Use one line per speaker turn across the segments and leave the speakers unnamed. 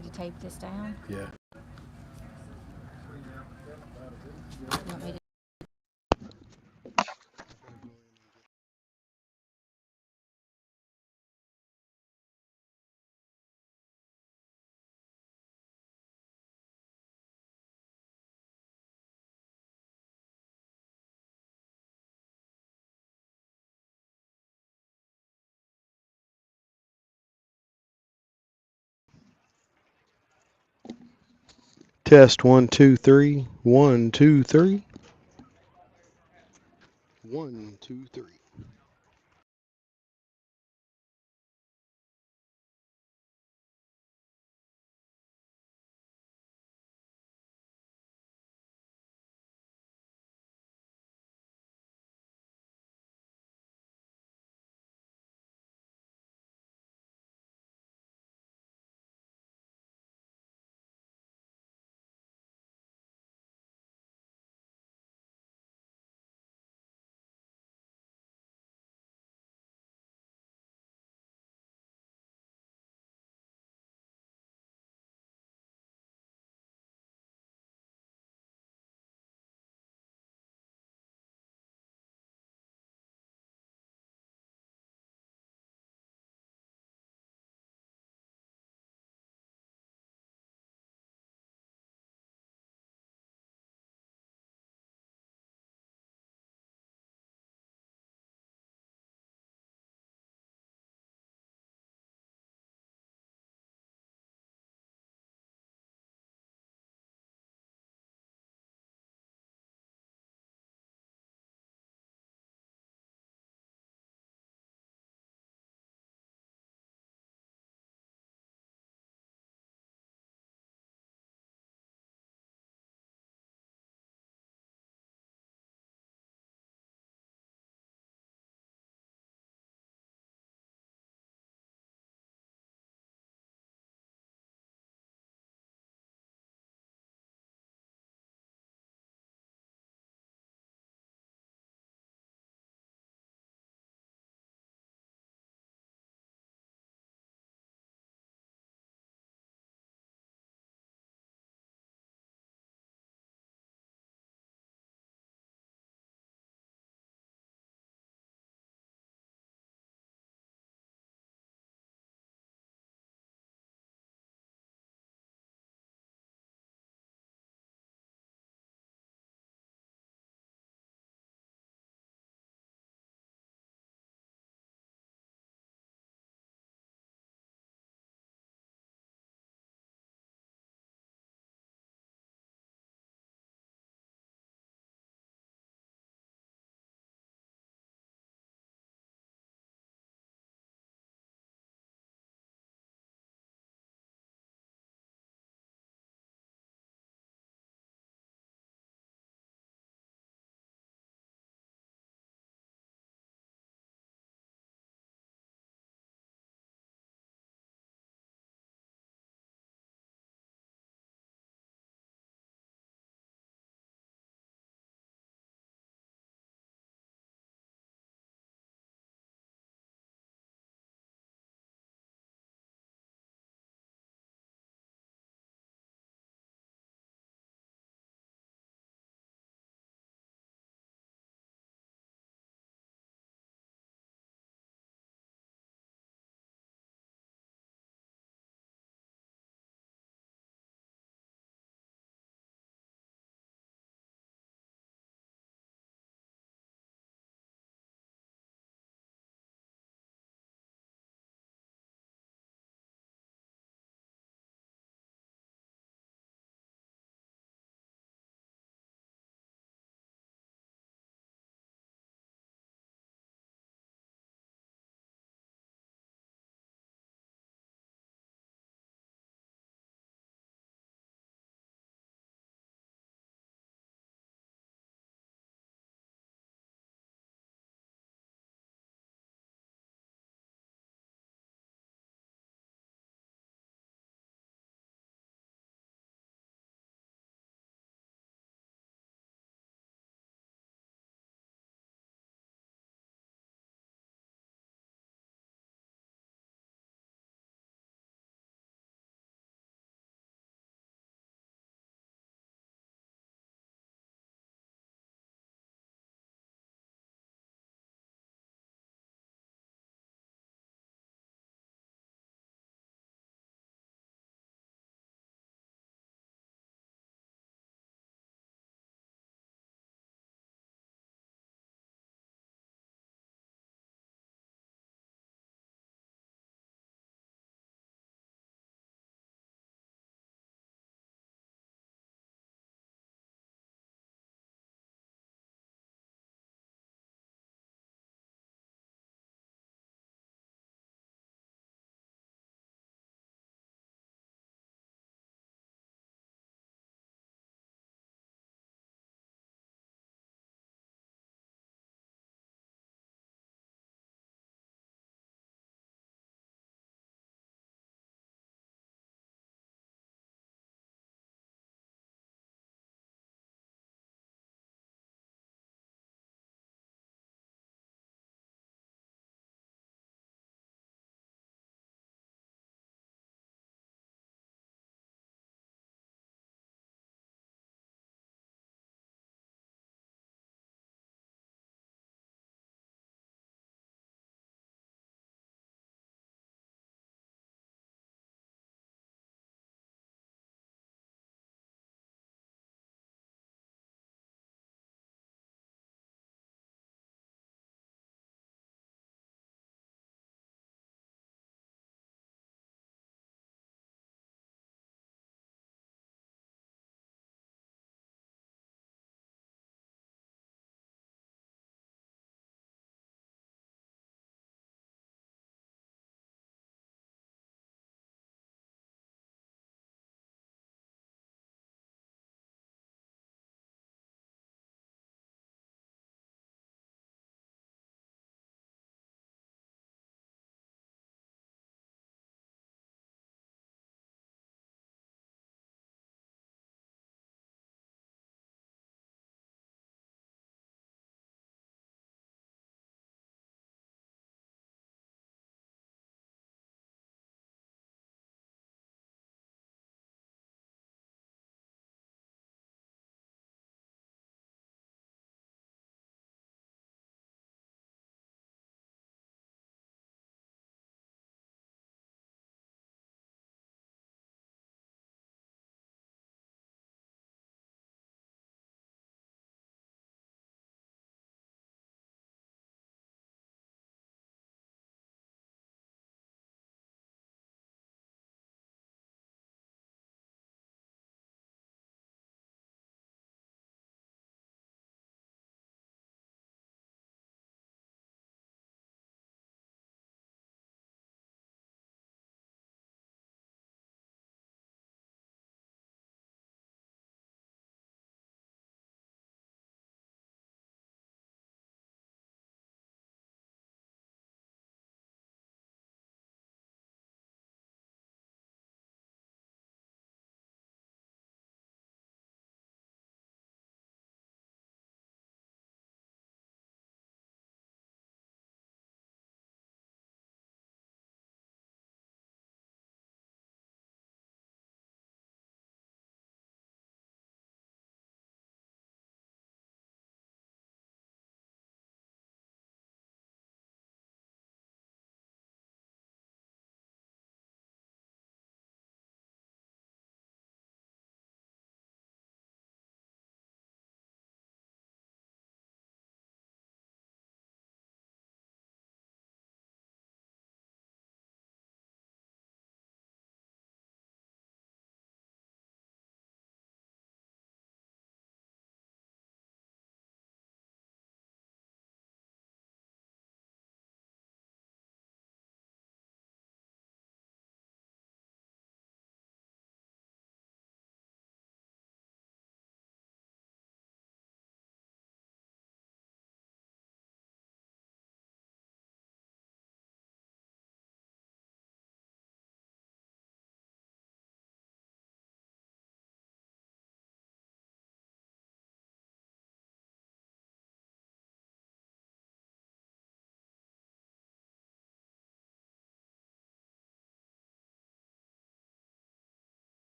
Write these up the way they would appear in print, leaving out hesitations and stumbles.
need to tape this down?
Yeah.
You want me to
Test 1 2 3. 1 2 3. 1 2 3.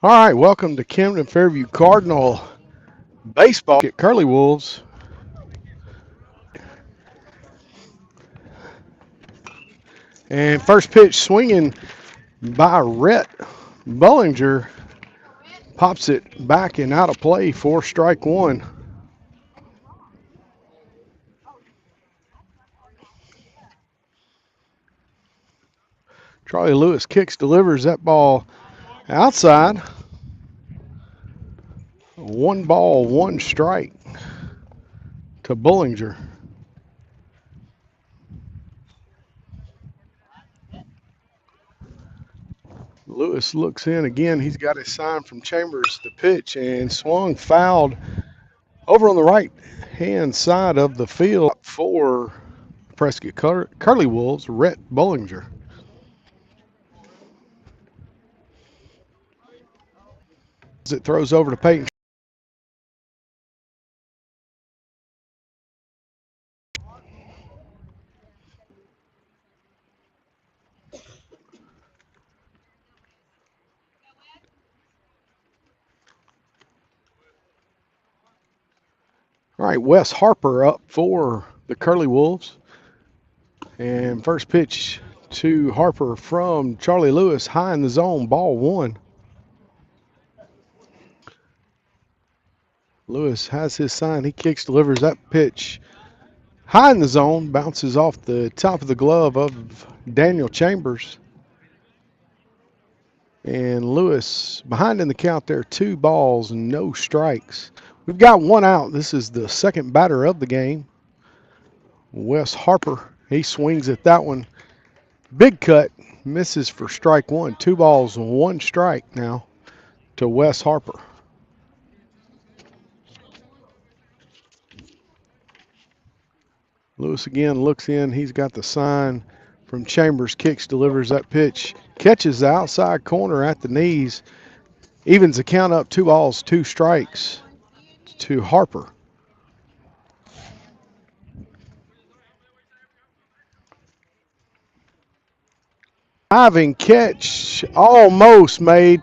All right, welcome to Camden Fairview Cardinal baseball at Curly Wolves. And first pitch swinging by Rhett Bullinger, pops it back and out of play for strike one. Charlie Lewis kicks, delivers that ball outside. 1 ball, 1 strike to Bullinger. Lewis looks in again. He's got his sign from Chambers to pitch and swung fouled over on the right hand side of the field for Prescott Curly Wolves, Rhett Bullinger. As it throws over to Peyton. All right, Wes Harper up for the Curly Wolves. And first pitch to Harper from Charlie Lewis, high in the zone, ball 1. Lewis has his sign. He kicks, delivers that pitch high in the zone, bounces off the top of the glove of Daniel Chambers. And Lewis behind in the count there, 2 balls, no strikes. We've got 1 out. This is the second batter of the game. Wes Harper, he swings at that one. Big cut, misses for strike 1. 2 balls, 1 strike now to Wes Harper. Lewis again looks in. He's got the sign from Chambers, kicks, delivers that pitch, catches the outside corner at the knees, evens the count up, 2 balls, 2 strikes to Harper. Diving catch, almost made,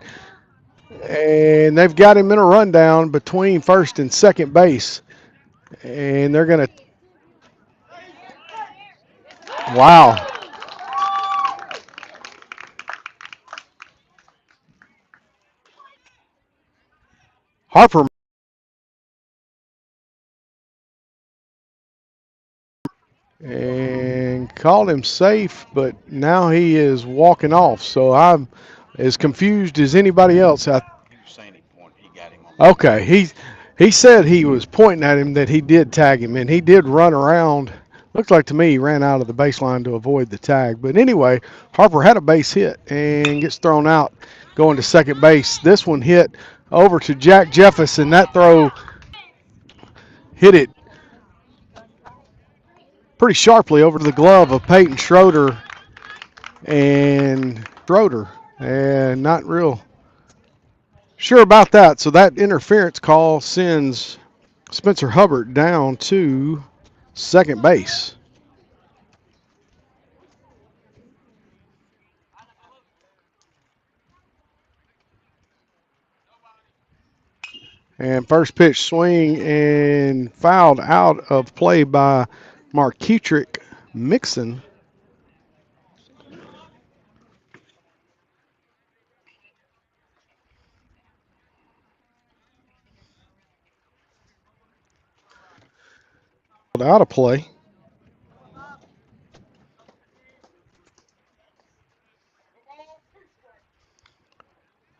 and they've got him in a rundown between first and second base. And they're going to, wow. Harper and called him safe, but now he is walking off. So I'm as confused as anybody else. Okay, he said he was pointing at him, that he did tag him, and he did run around. Looked like to me he ran out of the baseline to avoid the tag. But anyway, Harper had a base hit and gets thrown out going to second base. This one hit over to Jack Jefferson. That throw hit it pretty sharply over to the glove of Peyton Schroeder, and not real sure about that. So that interference call sends Spencer Hubbard down to second base. And first pitch swing and fouled out of play by Marketrick Mixon. Out of play.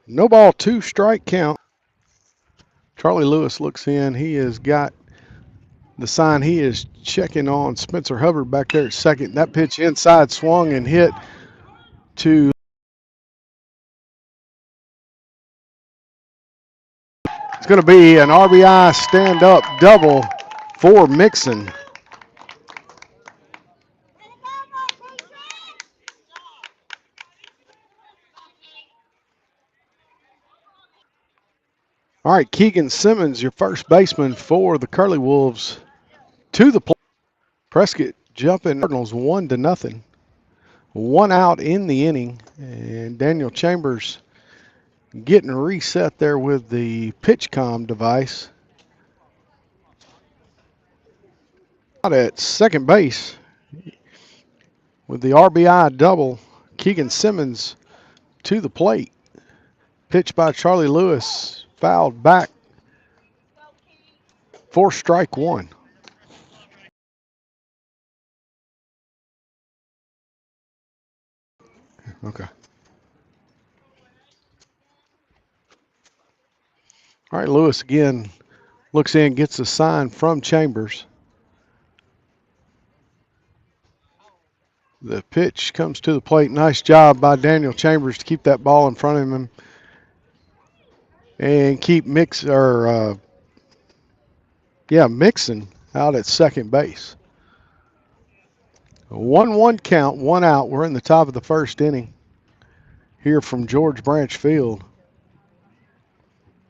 No ball, 2 strike count. Charlie Lewis looks in. He has got the sign. He is checking on Spencer Hubbard back there at second. That pitch inside swung and hit to. It's going to be an RBI stand-up double for Mixon. All right, Keegan Simmons, your first baseman for the Curly Wolves, to the plate. Prescott jumping Cardinals 1-0. 1 out in the inning, and Daniel Chambers getting reset there with the pitch comm device. Out at second base with the RBI double, Keegan Simmons to the plate. Pitch by Charlie Lewis, fouled back for strike one. Okay. All right, Lewis again looks in, gets a sign from Chambers. The pitch comes to the plate. Nice job by Daniel Chambers to keep that ball in front of him and keep Mixon out at second base. A 1-1 count, one out. We're in the top of the first inning here from George Branch Field.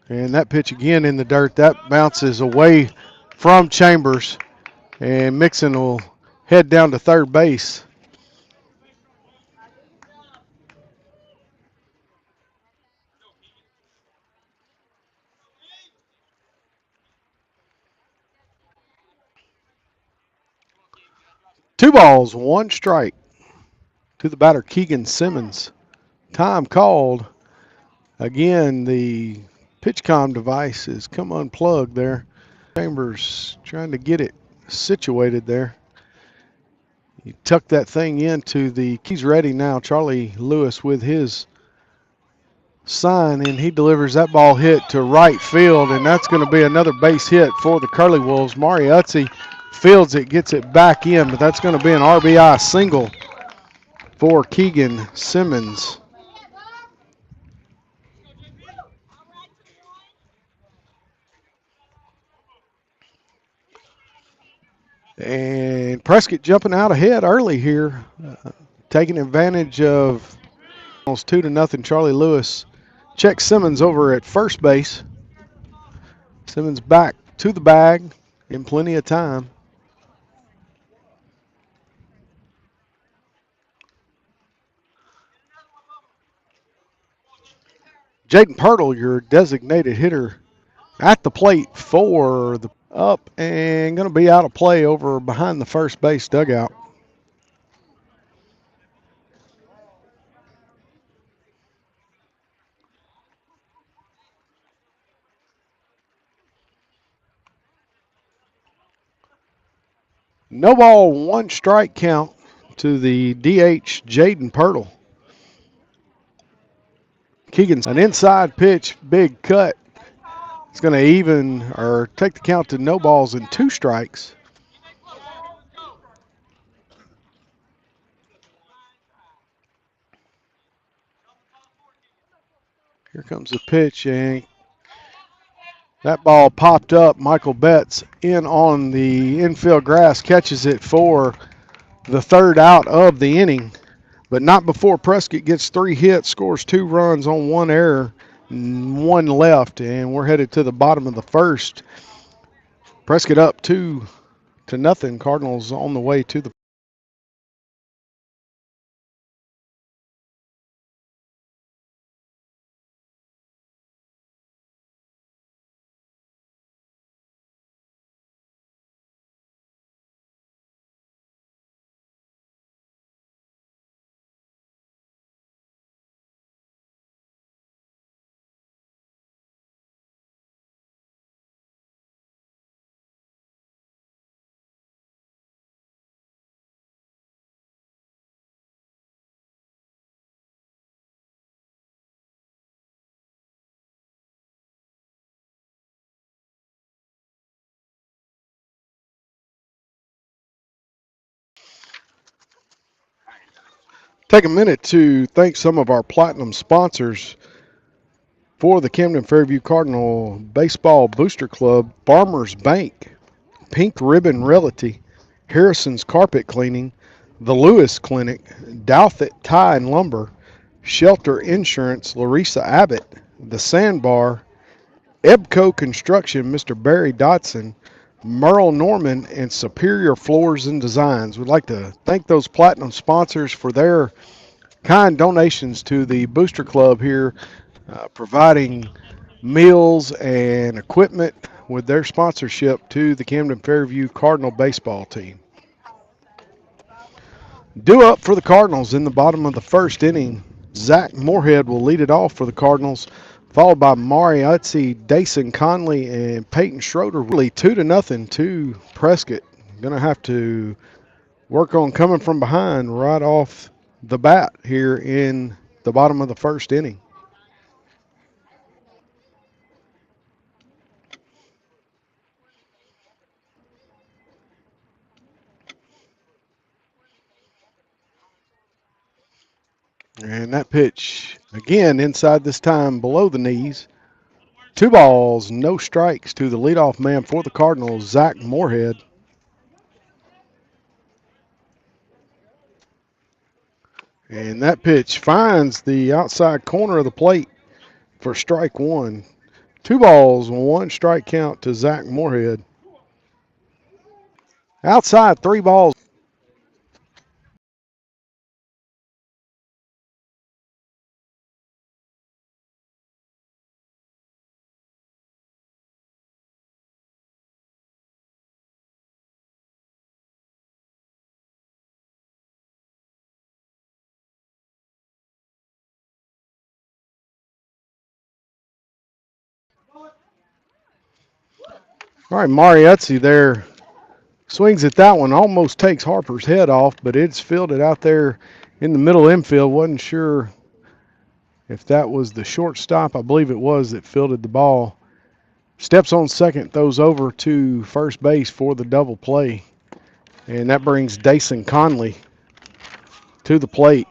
And that pitch again in the dirt. That bounces away from Chambers. And Mixon will head down to third base. Two balls, one strike to the batter, Keegan Simmons. Time called. Again, the pitch comm device has come unplugged there. Chambers trying to get it situated there. He tucked that thing into he's ready now. Charlie Lewis with his sign, and he delivers that ball hit to right field, and that's going to be another base hit for the Curly Wolves. Mariuzzi fields it, gets it back in, but that's going to be an RBI single for Keegan Simmons. And Prescott jumping out ahead early here, taking advantage of almost 2-0 Charlie Lewis. Checks Simmons over at first base. Simmons back to the bag in plenty of time. Jaden Pirtle, your designated hitter, at the plate for the up and going to be out of play over behind the first base dugout. No ball, one strike count to the DH, Jaden Pirtle. Keegan's an inside pitch, big cut. It's going to even or take the count to no balls and two strikes. Here comes the pitch, and that ball popped up. Michael Betts in on the infield grass, catches it for the third out of the inning, but not before Prescott gets 3 hits, scores 2 runs on 1 error, 1 left, and we're headed to the bottom of the first. Prescott up 2-0. Cardinals on the way to the Take a minute to thank some of our platinum sponsors for the Camden Fairview Cardinal Baseball Booster Club: Farmers Bank, Pink Ribbon Realty, Harrison's Carpet Cleaning, the Lewis Clinic, Douthit Tie and Lumber, Shelter Insurance, Larissa Abbott, the Sandbar, Ebco Construction, Mr. Barry Dotson, Merle Norman, and Superior Floors and Designs. We'd like to thank those platinum sponsors for their kind donations to the Booster Club here providing meals and equipment with their sponsorship to the Camden Fairview Cardinal baseball team. Due up for the Cardinals in the bottom of the first inning, Zach Moorhead will lead it off for the Cardinals, followed by Mari Utsi, Dason Conley, and Peyton Schroeder. Really 2-0 to Prescott. Going to have to work on coming from behind right off the bat here in the bottom of the first inning. And that pitch, again, inside this time below the knees. 2 balls, no strikes to the leadoff man for the Cardinals, Zach Moorhead. And that pitch finds the outside corner of the plate for strike one. 2 balls, 1 strike count to Zach Moorhead. Outside, 3 balls. All right, Mariuzzi there swings at that one, almost takes Harper's head off, but it's fielded out there in the middle infield. Wasn't sure if that was the shortstop. I believe it was that fielded the ball. Steps on second, throws over to first base for the double play. And that brings Dason Conley to the plate.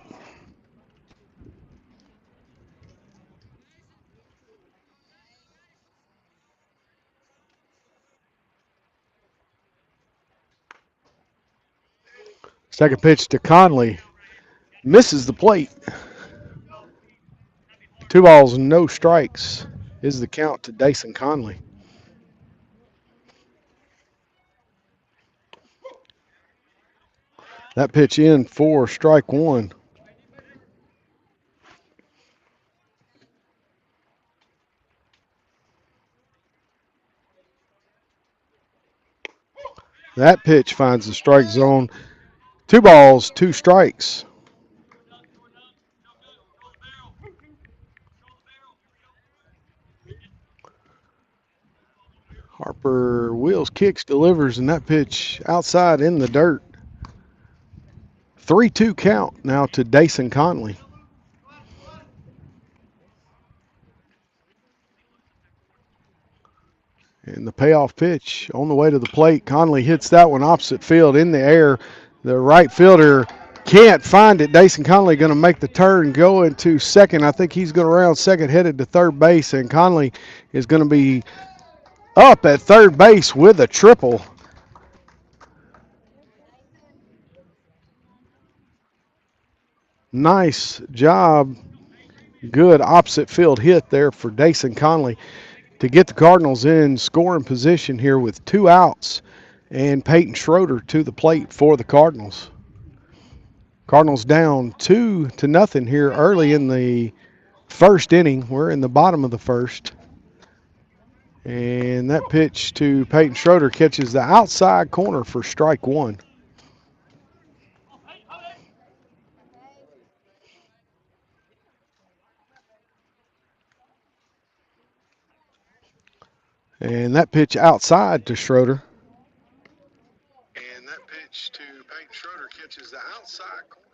Second pitch to Conley. Misses the plate. 2 balls, no strikes is the count to Dason Conley. That pitch in for strike one. That pitch finds the strike zone. 2 balls, 2 strikes. Harper wheels, kicks, delivers, and that pitch outside in the dirt. 3-2 count now to Dason Conley. And the payoff pitch on the way to the plate. Conley hits that one opposite field in the air. The right fielder can't find it. Dason Conley going to make the turn, go into second. I think he's going to round second, headed to third base, and Conley is going to be up at third base with a triple. Nice job. Good opposite field hit there for Dason Conley to get the Cardinals in scoring position here with 2 outs, and Peyton Schroeder to the plate for the Cardinals. Cardinals down 2-0 here early in the first inning. We're in the bottom of the first. And that pitch to Peyton Schroeder catches the outside corner for strike one. And that pitch outside to Schroeder. And that pitch to Peyton Schroeder catches the outside corner.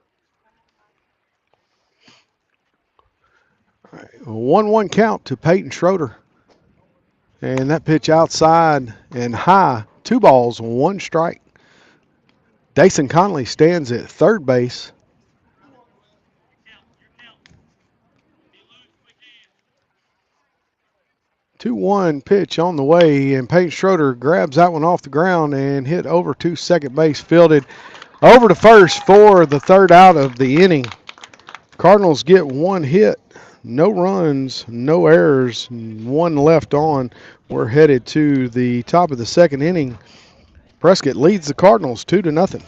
All right, 1-1 count to Peyton Schroeder. And that pitch outside and high. 2 balls, 1 strike. Dason Conley stands at third base. Two-one pitch on the way, and Peyton Schroeder grabs that one off the ground and hit over to second base, fielded over to first for the third out of the inning. Cardinals get 1 hit, no runs, no errors, 1 left on. We're headed to the top of the second inning. Prescott leads the Cardinals 2-0.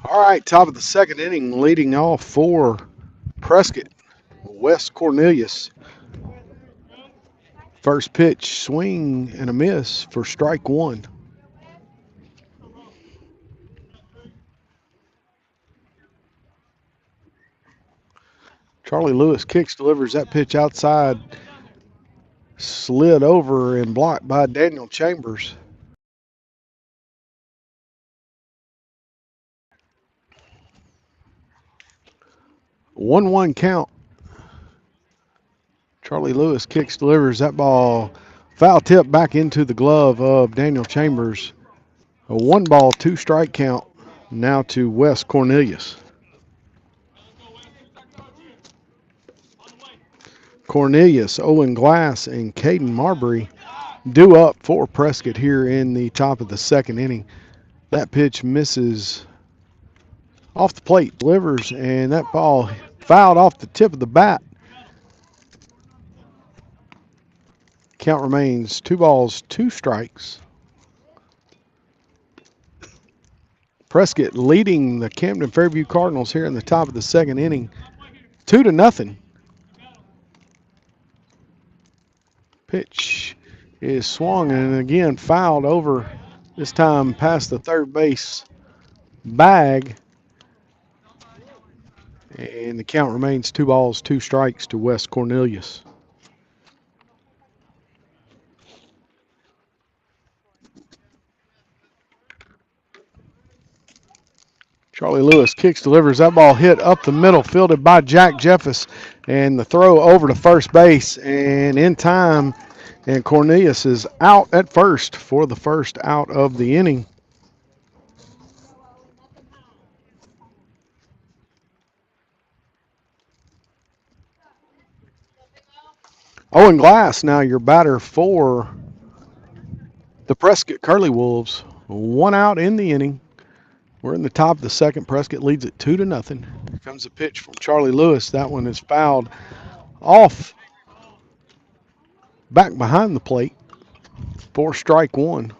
All right, top of the second inning, leading off for Prescott, Wes Cornelius. First pitch, swing and a miss for strike one. Charlie Lewis kicks, delivers that pitch outside, slid over and blocked by Daniel Chambers. 1-1 count. Charlie Lewis kicks, delivers that ball, foul tip back into the glove of Daniel Chambers. A 1-ball, 2-strike count now to Wes Cornelius. Cornelius, Owen Glass, and Caden Marbury due up for Prescott here in the top of the second inning. That pitch misses off the plate, delivers, and that ball fouled off the tip of the bat. Count remains 2 balls, 2 strikes. Prescott leading the Camden Fairview Cardinals here in the top of the second inning, 2-0. Pitch is swung and again fouled over, this time past the third base bag. And the count remains 2 balls, 2 strikes to Wes Cornelius. Charlie Lewis kicks, delivers that ball hit up the middle, fielded by Jack Jeffers, and the throw over to first base and in time. And Cornelius is out at first for the first out of the inning. Owen Glass now your batter for the Prescott Curly Wolves. 1 out in the inning. We're in the top of the second. Prescott leads it 2-0. Here comes the pitch from Charlie Lewis. That one is fouled off back behind the plate for strike one.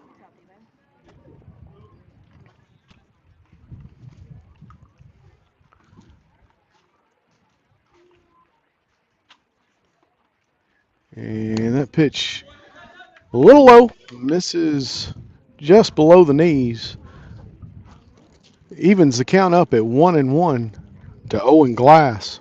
And that pitch a little low, misses just below the knees. Evens the count up at 1-1 to Owen Glass.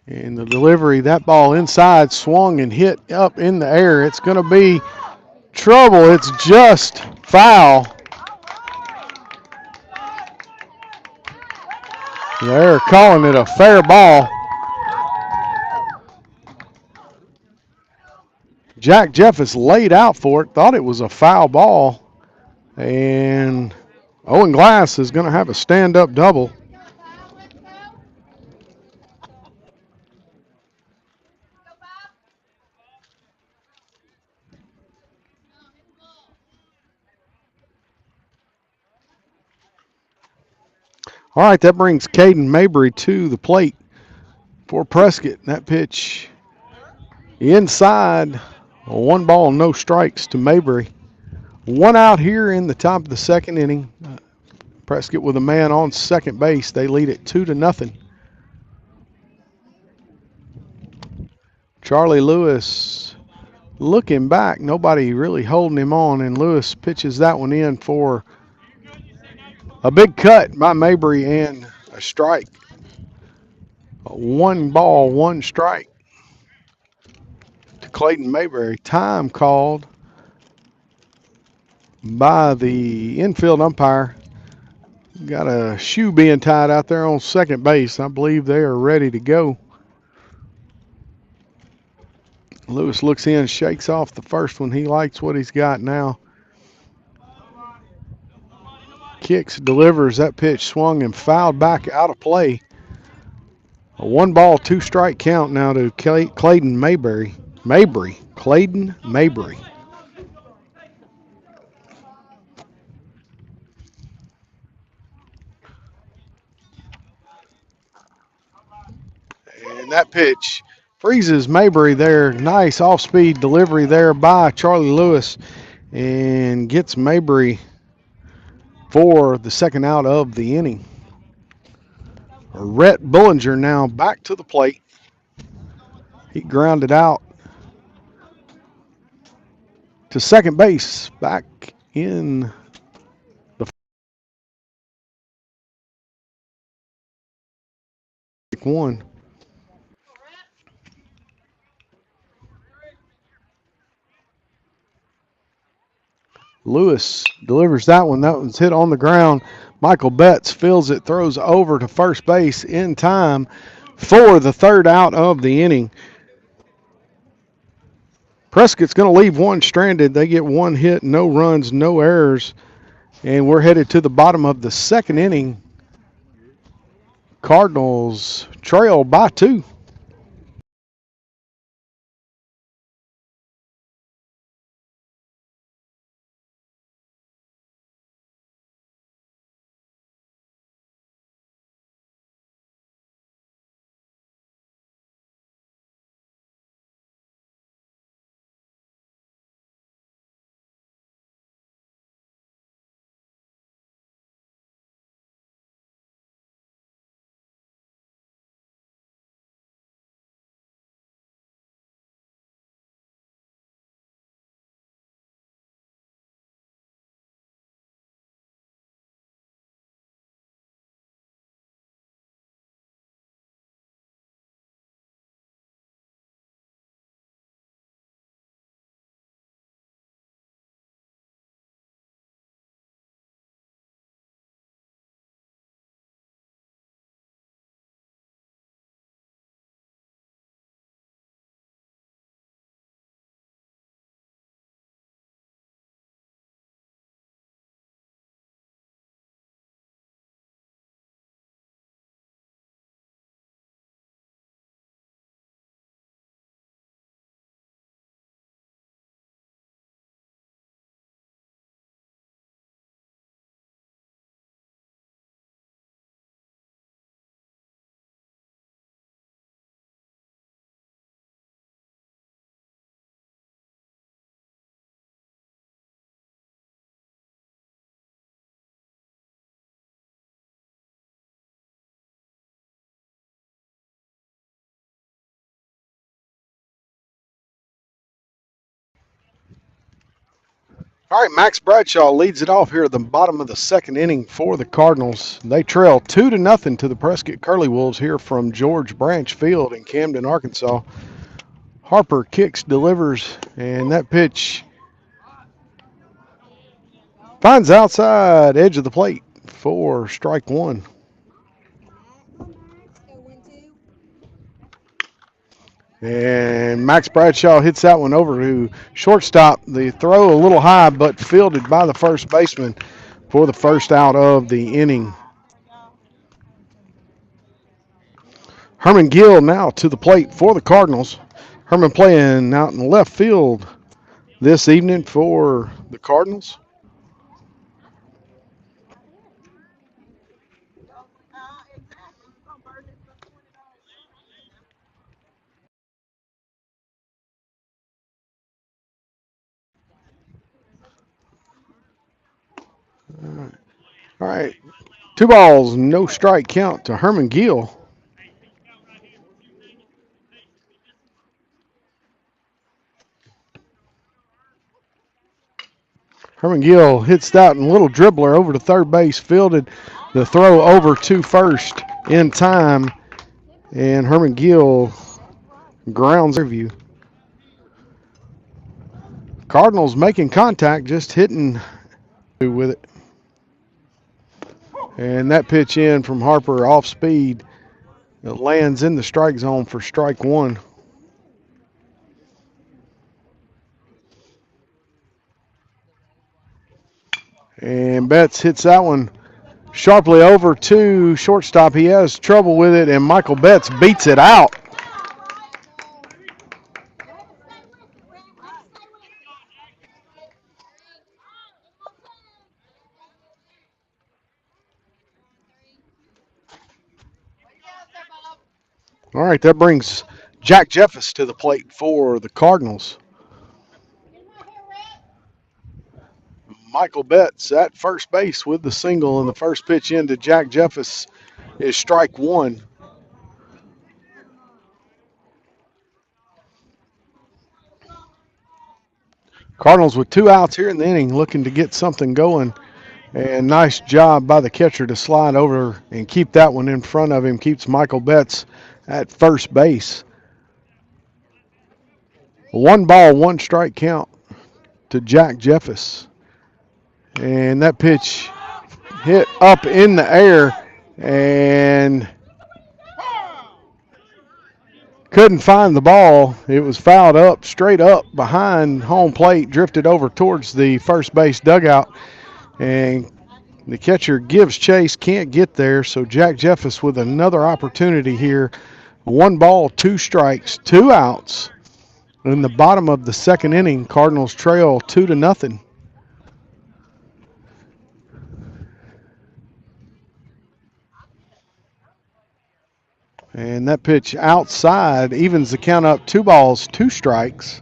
And the delivery, that ball inside, swung and hit up in the air. It's going to be trouble. It's just foul. They're calling it a fair ball. Jack Jeffers laid out for it, thought it was a foul ball. And Owen Glass is going to have a stand-up double. All right, that brings Caden Mabry to the plate for Prescott. That pitch inside, 1 ball, no strikes to Mabry. 1 out here in the top of the second inning. Prescott with a man on second base. They lead it 2-0. Charlie Lewis looking back. Nobody really holding him on, and Lewis pitches that one in for a big cut by Mabry and a strike. 1 ball, 1 strike to Clayton Mayberry. Time called by the infield umpire. Got a shoe being tied out there on second base. I believe they are ready to go. Lewis looks in, shakes off the first one. He likes what he's got now. Kicks, delivers. That pitch swung and fouled back out of play. A 1 ball, 2 strike count now to Clayton Mayberry. Clayton Mabry. And that pitch freezes Mabry there. Nice off-speed delivery there by Charlie Lewis. and gets Mabry for the second out of the inning. Rhett Bullinger now back to the plate. He grounded out to second base, back in the one. Lewis delivers that one. That one's hit on the ground. Michael Betts fields it, throws over to first base in time for the third out of the inning. Prescott's going to leave one stranded. They get one hit, no runs, no errors, and we're headed to the bottom of the second inning. Cardinals trail by 2. All right, Max Bradshaw leads it off here at the bottom of the second inning for the Cardinals. They trail 2-0 to the Prescott Curly Wolves here from George Branch Field in Camden, Arkansas. Harper kicks, delivers, and that pitch finds outside edge of the plate for strike one. And Max Bradshaw hits that one over to shortstop. The throw a little high, but fielded by the first baseman for the first out of the inning. Herman Gill now to the plate for the Cardinals. Herman playing out in left field this evening for the Cardinals. All right. 2 balls, no strike count to Herman Gill. Herman Gill hits that and little dribbler over to third base, fielded the throw over to first in time, and Herman Gill grounds Fairview. Cardinals making contact, just hitting with it. And that pitch in from Harper off speed. It lands in the strike zone for strike one. And Betts hits that one sharply over to shortstop. He has trouble with it, and Michael Betts beats it out. All right, that brings Jack Jeffers to the plate for the Cardinals. Michael Betts at first base with the single, and the first pitch into Jack Jeffers is strike one. Cardinals with 2 outs here in the inning looking to get something going. And nice job by the catcher to slide over and keep that one in front of him. Keeps Michael Betts at first base. 1 ball, 1 strike count to Jack Jeffers. And that pitch hit up in the air and couldn't find the ball. It was fouled up, straight up behind home plate, drifted over towards the first base dugout. And the catcher gives chase, can't get there. So Jack Jeffers with another opportunity here. 1 ball, 2 strikes, 2 outs. In the bottom of the second inning, Cardinals trail 2-0. And that pitch outside evens the count up, 2 balls, 2 strikes.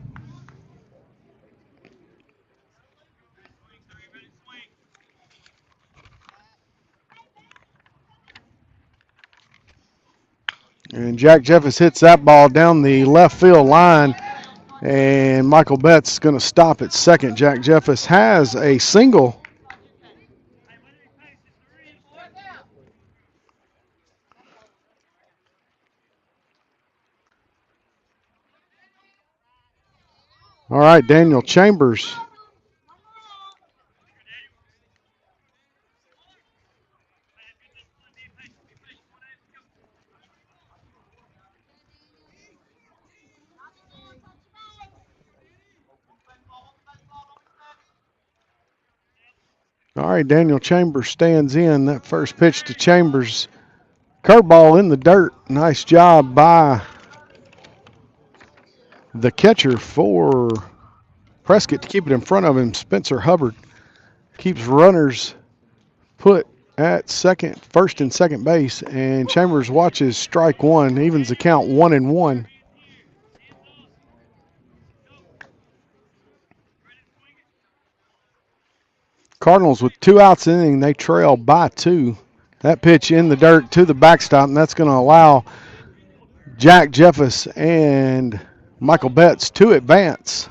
And Jack Jeffers hits that ball down the left field line. And Michael Betts is going to stop at second. Jack Jeffers has a single. All right, Daniel Chambers. All right, Daniel Chambers stands in. That first pitch to Chambers. Curveball in the dirt. Nice job by the catcher for Prescott to keep it in front of him. Spencer Hubbard keeps runners put at first and second base, and Chambers watches strike one, evens the count 1-1. Cardinals with 2 outs in the inning, they trail by 2. That pitch in the dirt to the backstop, and that's going to allow Jack Jeffers and Michael Betts to advance.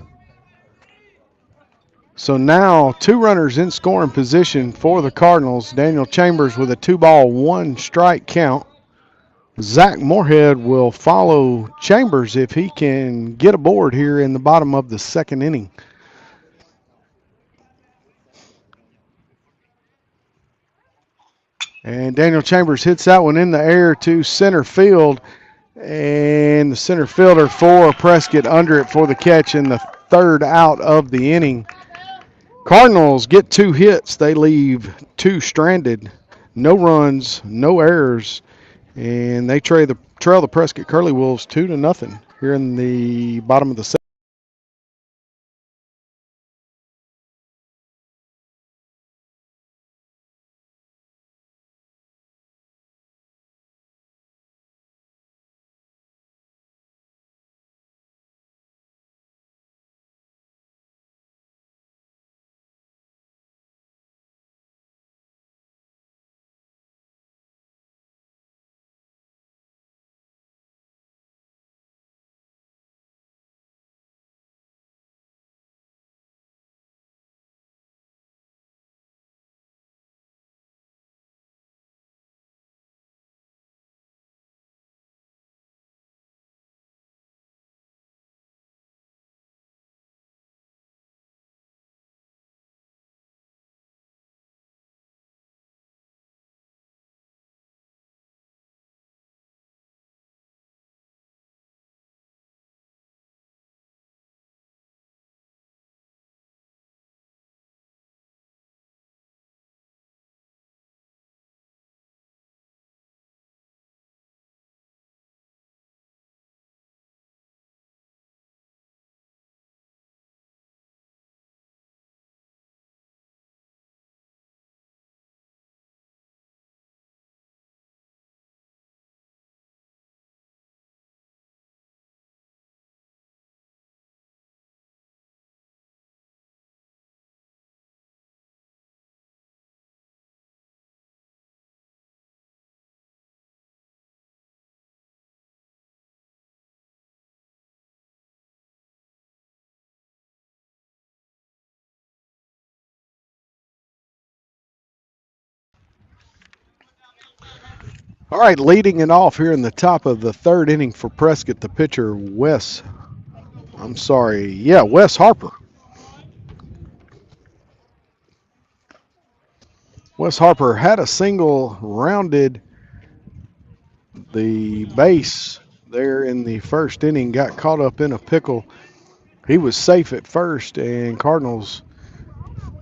So now 2 runners in scoring position for the Cardinals. Daniel Chambers with a 2 ball, 1 strike count. Zach Moorhead will follow Chambers if he can get aboard here in the bottom of the second inning. And Daniel Chambers hits that one in the air to center field. And the center fielder for Prescott under it for the catch in the 3rd out of the inning. Cardinals get 2 hits. They leave 2 stranded. No runs, no errors. And they trail the Prescott Curly Wolves 2-0 here in the bottom of the second. All right, leading it off here in the top of the third inning for Prescott, the pitcher, Wes Harper. Wes Harper had a single, rounded the base there in the first inning, got caught up in a pickle. He was safe at first, and Cardinals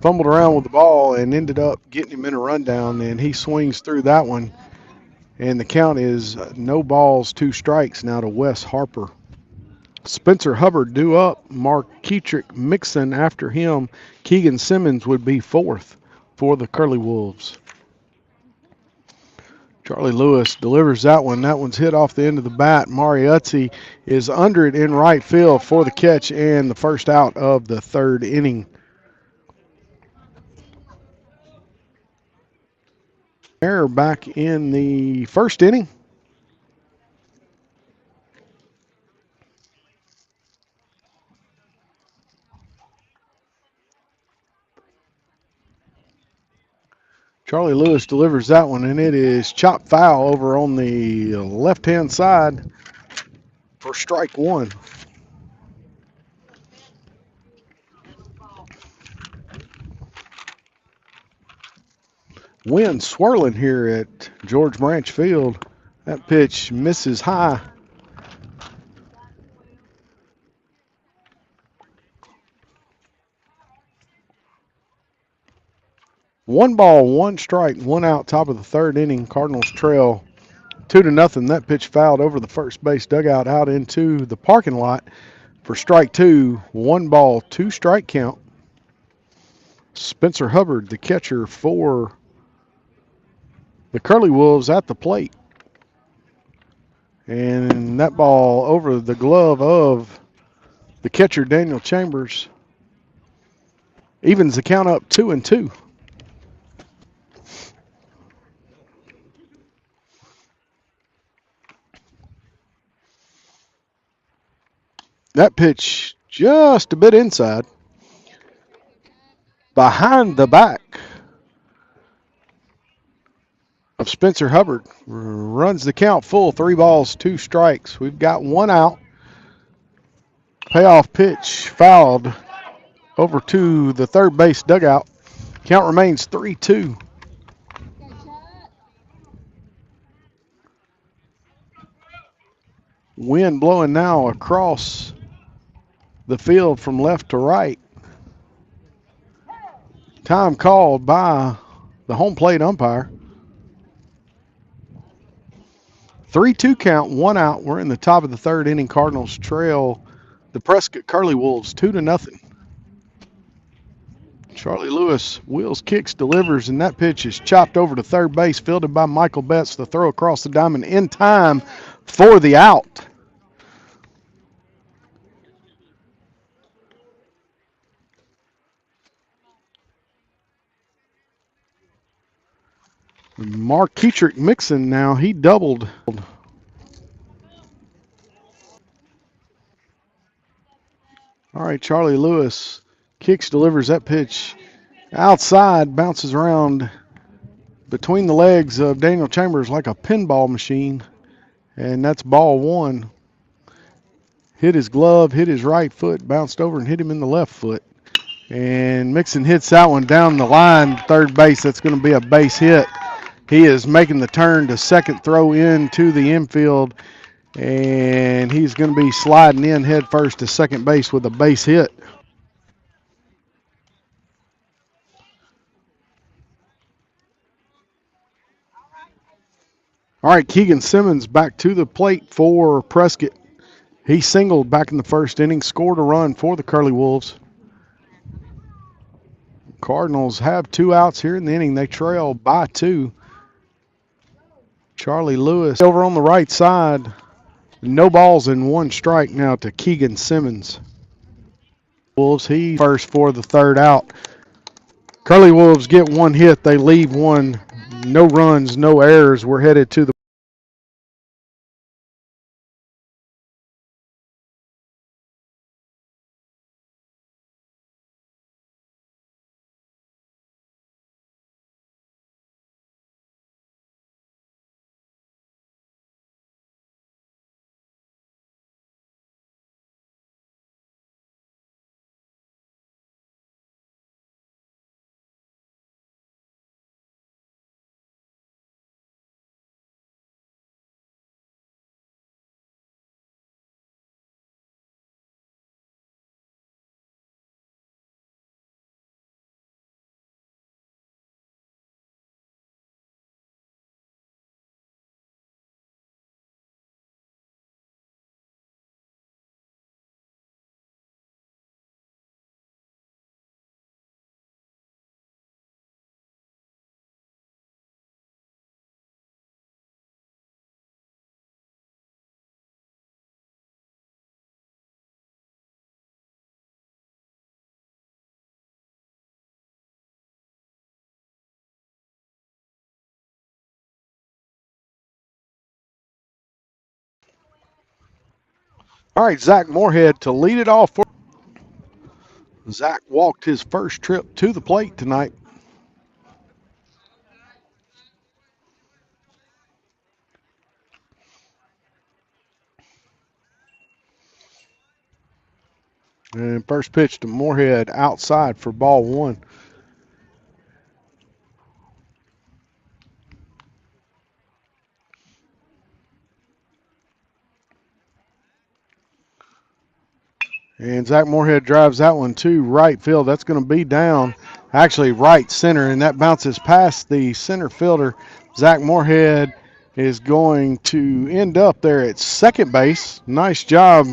fumbled around with the ball and ended up getting him in a rundown, and he swings through that one. And the count is no balls, 2 strikes now to Wes Harper. Spencer Hubbard due up. Mark Keetrick Mixon after him. Keegan Simmons would be fourth for the Curly Wolves. Charlie Lewis delivers that one. That one's hit off the end of the bat. Mariuzzi is under it in right field for the catch and the first out of the third inning. Error back in the first inning. Charlie Lewis delivers that one, and it is chopped foul over on the left-hand side for strike one. Wind swirling here at George Branch Field. That pitch misses high. One ball, 1 strike, 1 out, top of the third inning. Cardinals trail 2-0. That pitch fouled over the first base dugout out into the parking lot for strike 2. 1 ball, 2 strike count. Spencer Hubbard, the catcher for the Curly Wolves, at the plate. And that ball over the glove of the catcher, Daniel Chambers, evens the count up 2-2. That pitch just a bit inside. Behind the back of Spencer Hubbard. Runs the count full. 3 balls, 2 strikes. We've got 1 out. Payoff pitch fouled over to the third base dugout. Count remains 3-2. Wind blowing now across the field from left to right. Time called by the home plate umpire. 3-2 count, 1 out. We're in the top of the third inning. Cardinals trail the Prescott Curly Wolves 2-0. Charlie Lewis wheels, kicks, delivers, and that pitch is chopped over to third base, fielded by Michael Betts. The throw across the diamond in time for the out. Mark Keetrick Mixon now, he doubled. All right, Charlie Lewis kicks, delivers that pitch outside, bounces around between the legs of Daniel Chambers like a pinball machine, and that's ball 1. Hit his glove, hit his right foot, bounced over and hit him in the left foot. And Mixon hits that one down the line, third base. That's going to be a base hit. He is making the turn to second, throw into the infield, and he's going to be sliding in head first to second base with a base hit. All right, Keegan Simmons back to the plate for Prescott. He singled back in the first inning, scored a run for the Curly Wolves. Cardinals have 2 outs here in the inning. They trail by 2. Charlie Lewis over on the right side. No balls and 1 strike now to Keegan Simmons. Wolves, he first for the third out. Curly Wolves get 1 hit. They leave 1. No runs, no errors. We're headed to the All right, Zach Moorhead to lead it off. Zach walked his first trip to the plate tonight. And first pitch to Moorhead outside for ball one. And Zach Moorhead drives that one to right field. That's going to be down, actually right center, and that bounces past the center fielder. Zach Moorhead is going to end up there at second base. Nice job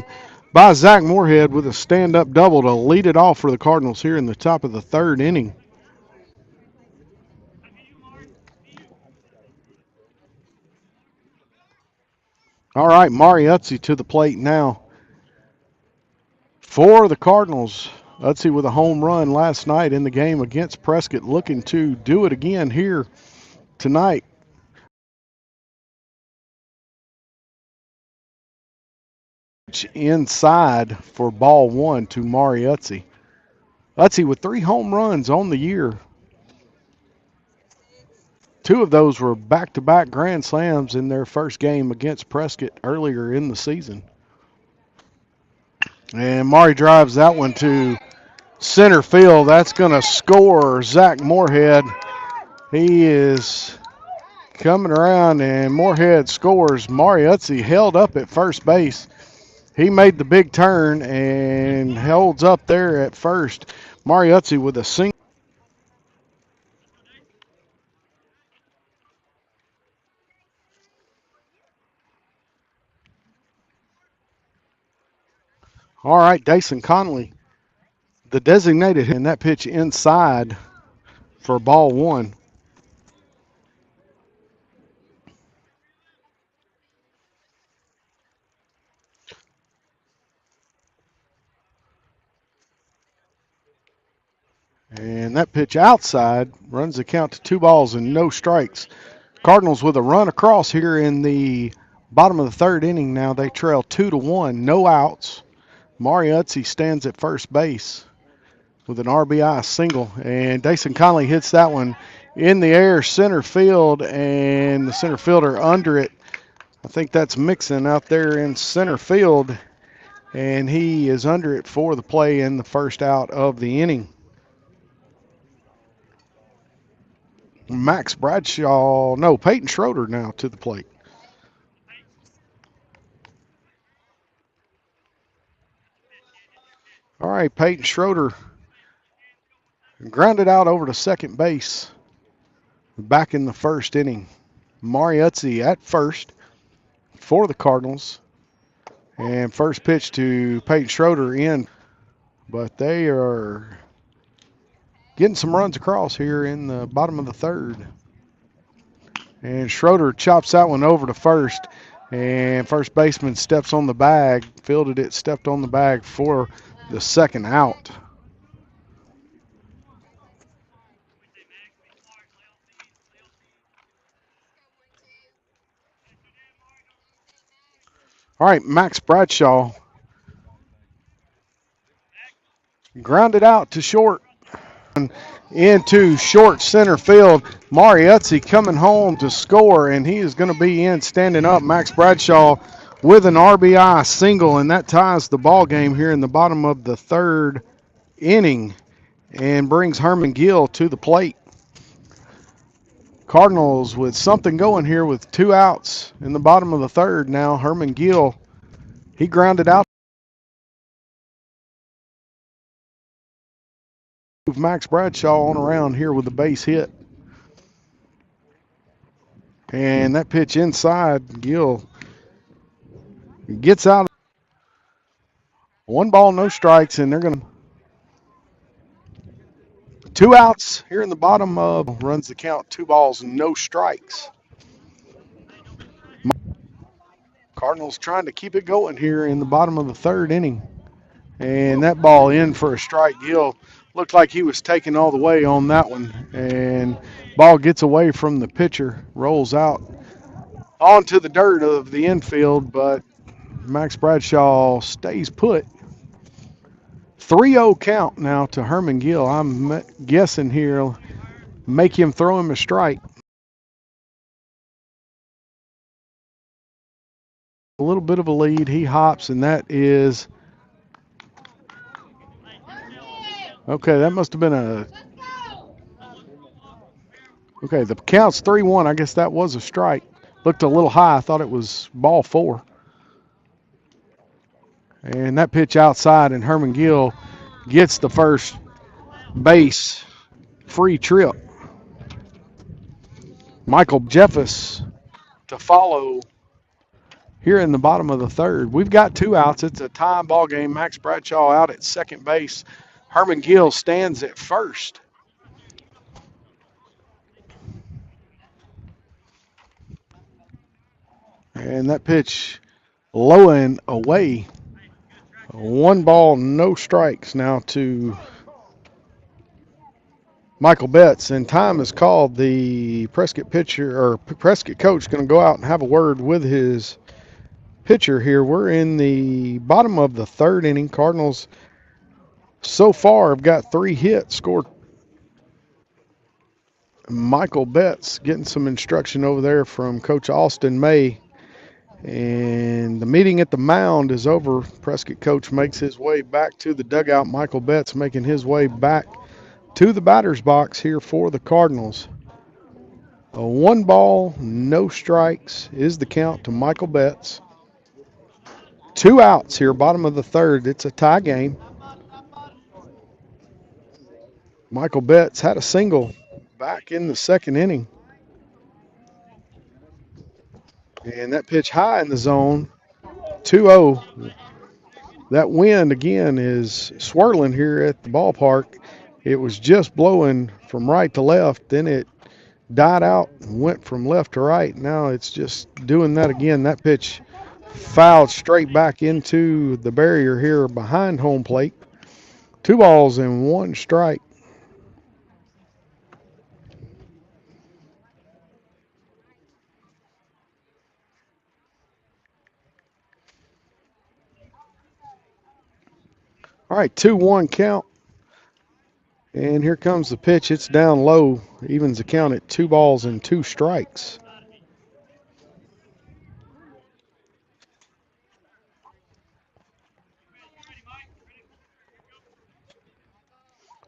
by Zach Moorhead with a stand-up double to lead it off for the Cardinals here in the top of the third inning. All right, Mariuzzi to the plate now for the Cardinals. Utzi with a home run last night in the game against Prescott, looking to do it again here tonight. Inside for ball one to Mariuzzi. Utzi with 3 home runs on the year. 2 of those were back-to-back grand slams in their first game against Prescott earlier in the season. And Mari drives that one to center field. That's going to score Zach Moorhead. He is coming around, and Moorhead scores. Mariuzzi held up at first base. He made the big turn and holds up there at first. Mariuzzi with a single. All right, Dason Conley, the designated, and that pitch inside for ball one. And that pitch outside runs the count to 2 balls and no strikes. Cardinals with a run across here in the bottom of the third inning now. They trail 2-1, no outs. Mariuzzi stands at first base with an RBI single, and Dason Conley hits that one in the air center field, and the center fielder under it. I think that's Mixon out there in center field, and he is under it for the play in the first out of the inning. Peyton Schroeder now to the plate. All right, Peyton Schroeder grounded out over to second base back in the first inning. Mariuzzi at first for the Cardinals. And first pitch to Peyton Schroeder in. But they are getting some runs across here in the bottom of the third. And Schroeder chops that one over to first. And first baseman steps on the bag, fielded it, stepped on the bag for the second out. All right, Max Bradshaw grounded out to short. Into short center field. Mariuzzi coming home to score, and he is going to be in standing up. Max Bradshaw with an RBI single, and that ties the ball game here in the bottom of the third inning and brings Herman Gill to the plate. Cardinals with something going here with 2 outs in the bottom of the third now. Herman Gill, he grounded out. Max Bradshaw on around here with the base hit. And that pitch inside, Gill gets out. 1 ball, no strikes, and they're going to 2 outs here in the bottom of runs the count, 2 balls, no strikes. Cardinals trying to keep it going here in the bottom of the third inning. And that ball in for a strike. Gill looked like he was taking all the way on that one. And ball gets away from the pitcher, rolls out onto the dirt of the infield, but Max Bradshaw stays put. 3-0 count now to Herman Gill. I'm guessing here, make him throw him a strike. A little bit of a lead. He hops, and that is okay. That must have been a okay. The count's 3-1. I guess that was a strike. Looked a little high. I thought it was ball 4. And that pitch outside, and Herman Gill gets the first base free trip. Michael Jeffers to follow here in the bottom of the third. We've got 2 outs. It's a tie ball game. Max Bradshaw out at second base. Herman Gill stands at first. And that pitch low and away. 1 ball, no strikes now to Michael Betts. And time is called. The Prescott pitcher or Prescott coach going to go out and have a word with his pitcher here. We're in the bottom of the third inning. Cardinals so far have got 3 hits scored. Michael Betts getting some instruction over there from Coach Austin May. And the meeting at the mound is over. Prescott coach makes his way back to the dugout. Michael Betts making his way back to the batter's box here for the Cardinals. A 1 ball, no strikes is the count to Michael Betts. 2 outs here, bottom of the third. It's a tie game. Michael Betts had a single back in the second inning. And that pitch high in the zone, 2-0. That wind, again, is swirling here at the ballpark. It was just blowing from right to left. Then it died out and went from left to right. Now it's just doing that again. That pitch fouled straight back into the barrier here behind home plate. 2 balls and 1 strike. All right, 2-1 count. And here comes the pitch. It's down low. Evens the count at 2 balls and 2 strikes.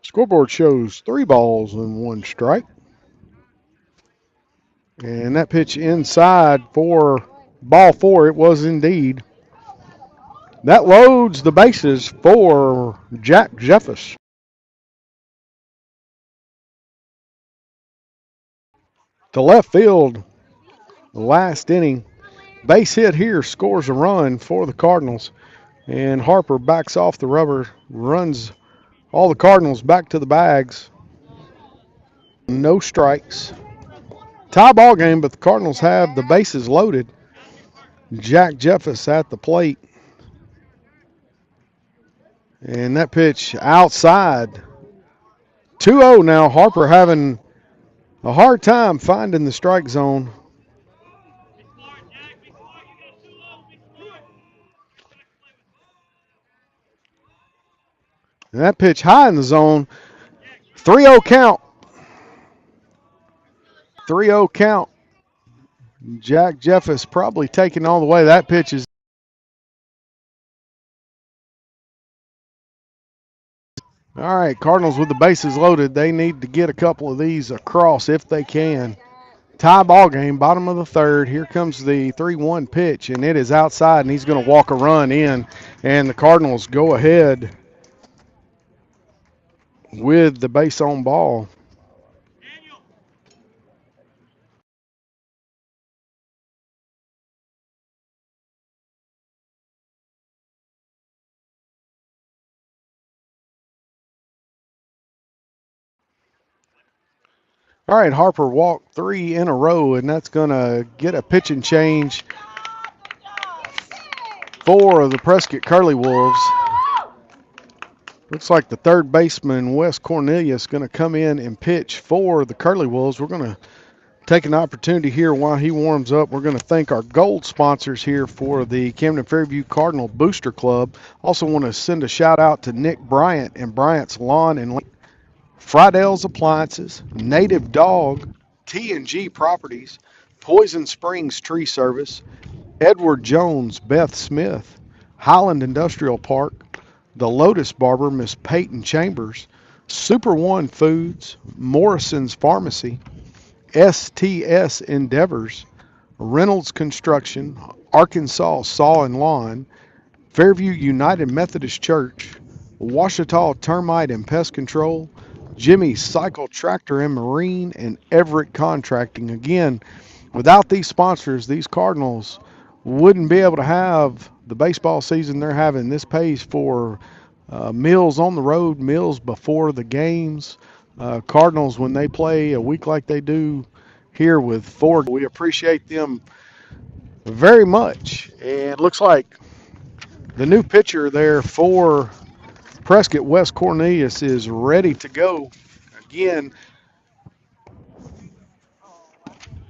Scoreboard shows 3 balls and 1 strike. And that pitch inside for ball 4. It was indeed. That loads the bases for Jack Jeffers. To left field, the last inning. Base hit here scores a run for the Cardinals. And Harper backs off the rubber, runs all the Cardinals back to the bags. No strikes. Tie ball game, but the Cardinals have the bases loaded. Jack Jeffers at the plate. And that pitch outside. 2-0 now. Harper having a hard time finding the strike zone. And that pitch high in the zone. 3-0 count. 3-0 count. Jack Jeffers probably taking all the way. That pitch is. All right, Cardinals with the bases loaded. They need to get a couple of these across if they can. Tie ball game, bottom of the third. Here comes the 3-1 pitch, and it is outside, and he's going to walk a run in. And the Cardinals go ahead with the base on ball. All right, Harper walked 3 in a row, and that's going to get a pitching change for the Prescott Curly Wolves. Looks like the third baseman, Wes Cornelius, going to come in and pitch for the Curly Wolves. We're going to Take an opportunity here while he warms up. We're going to thank our gold sponsors here for the Camden Fairview Cardinal Booster Club. Also want to send a shout out to Nick Bryant and Bryant's Lawn and Friedell's Appliances, Native Dog, T&G Properties, Poison Springs Tree Service, Edward Jones, Beth Smith, Highland Industrial Park, The Lotus Barber, Miss Peyton Chambers, Super One Foods, Morrison's Pharmacy, STS Endeavors, Reynolds Construction, Arkansas Saw and Lawn, Fairview United Methodist Church, Washita Termite and Pest Control, Jimmy's Cycle Tractor and Marine, and Everett Contracting. Again, without these sponsors, these Cardinals wouldn't be able to have the baseball season they're having. This pays for meals on the road, meals before the games. Cardinals, when they play a week like they do here with four, we appreciate them very much. And it looks like the new pitcher there for Prescott, West Cornelius, is ready to go. Again,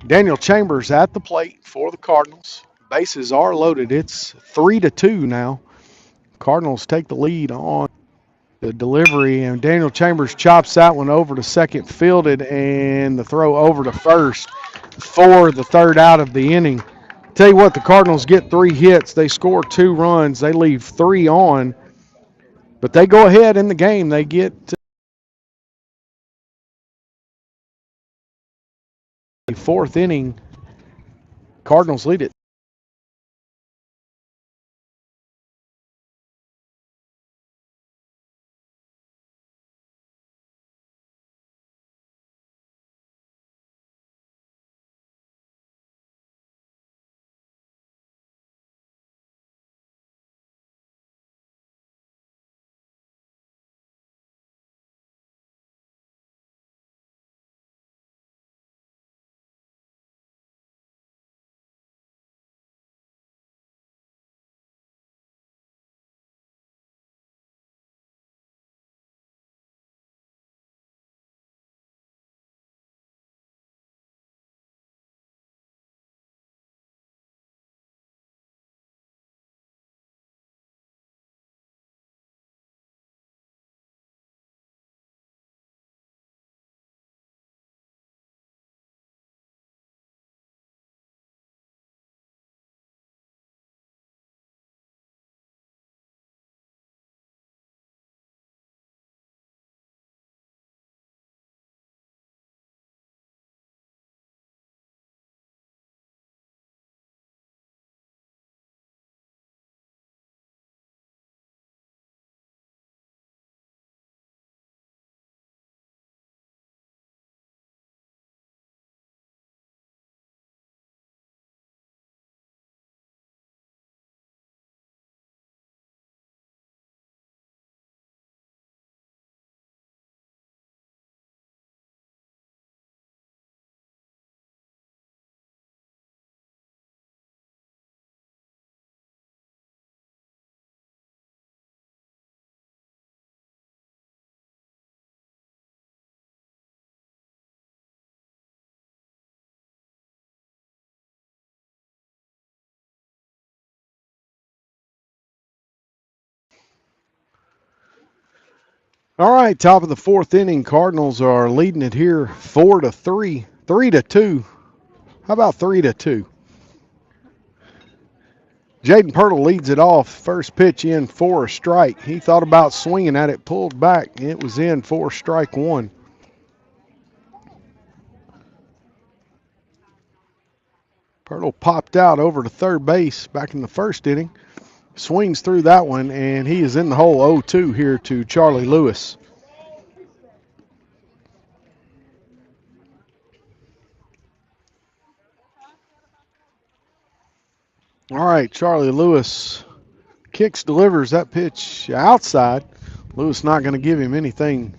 Daniel Chambers at the plate for the Cardinals. Bases are loaded. It's 3-2 now. Cardinals take the lead on the delivery, and Daniel Chambers chops that one over to second, fielded, and the throw over to first for the third out of the inning. Tell you what, the Cardinals get 3 hits. They score 2 runs. They leave 3 on, but they go ahead in the game. They get the 4th inning. Cardinals lead it. All right, top of the 4th inning. Cardinals are leading it here 4-3, 3-2. How about 3-2? Jaden Pirtle leads it off. First pitch in for a strike. He thought about swinging at it, pulled back. It was in for strike 1. Pirtle popped out over to third base back in the 1st inning. Swings through that one, and he is in the hole 0-2 here to Charlie Lewis. All right, Charlie Lewis kicks, delivers that pitch outside. Lewis not going to give him anything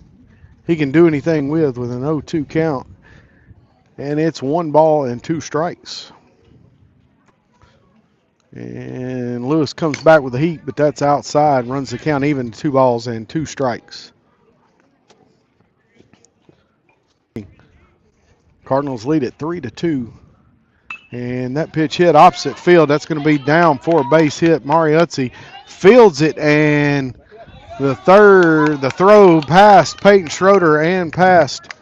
he can do anything with an 0-2 count. And it's 1 ball and 2 strikes. And Lewis comes back with the heat, but that's outside. Runs the count even to 2 balls and 2 strikes. Cardinals lead at 3-2. And that pitch hit opposite field. That's going to be down for a base hit. Mariuzzi fields it, and the throw past Peyton Schroeder and past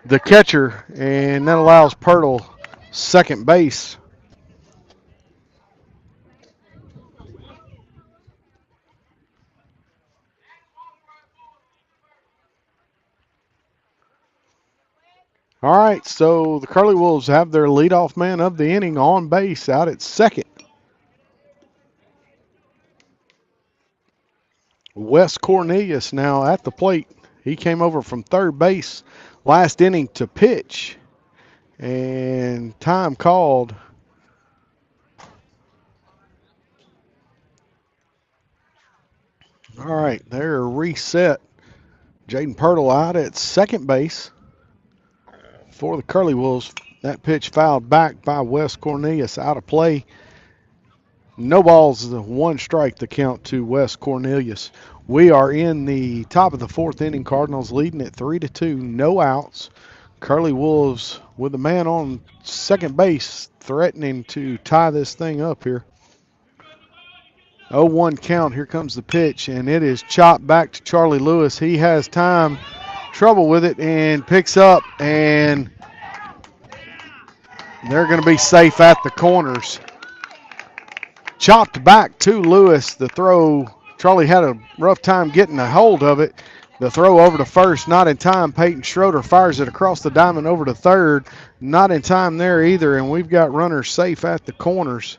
the catcher, and that allows Pirtle second base. All right, so the Curly Wolves have their leadoff man of the inning on base out at second. Wes Cornelius now at the plate. He came over from third base last inning to pitch, and time called. All right, they're reset. Jaden Pirtle out at second base for the Curly Wolves. That pitch fouled back by Wes Cornelius, out of play. No balls, one strike to count to Wes Cornelius. We are in the top of the fourth inning. Cardinals leading at 3-2, no outs. Curly Wolves with a man on second base threatening to tie this thing up here. 0-1 count. Here comes the pitch, and it is chopped back to Charlie Lewis. He has trouble with it, and picks up, and they're going to be safe at the corners. Chopped back to Lewis. The throw, Charlie had a rough time getting a hold of it. The throw over to first, not in time. Peyton Schroeder fires it across the diamond over to third. Not in time there either, and we've got runners safe at the corners.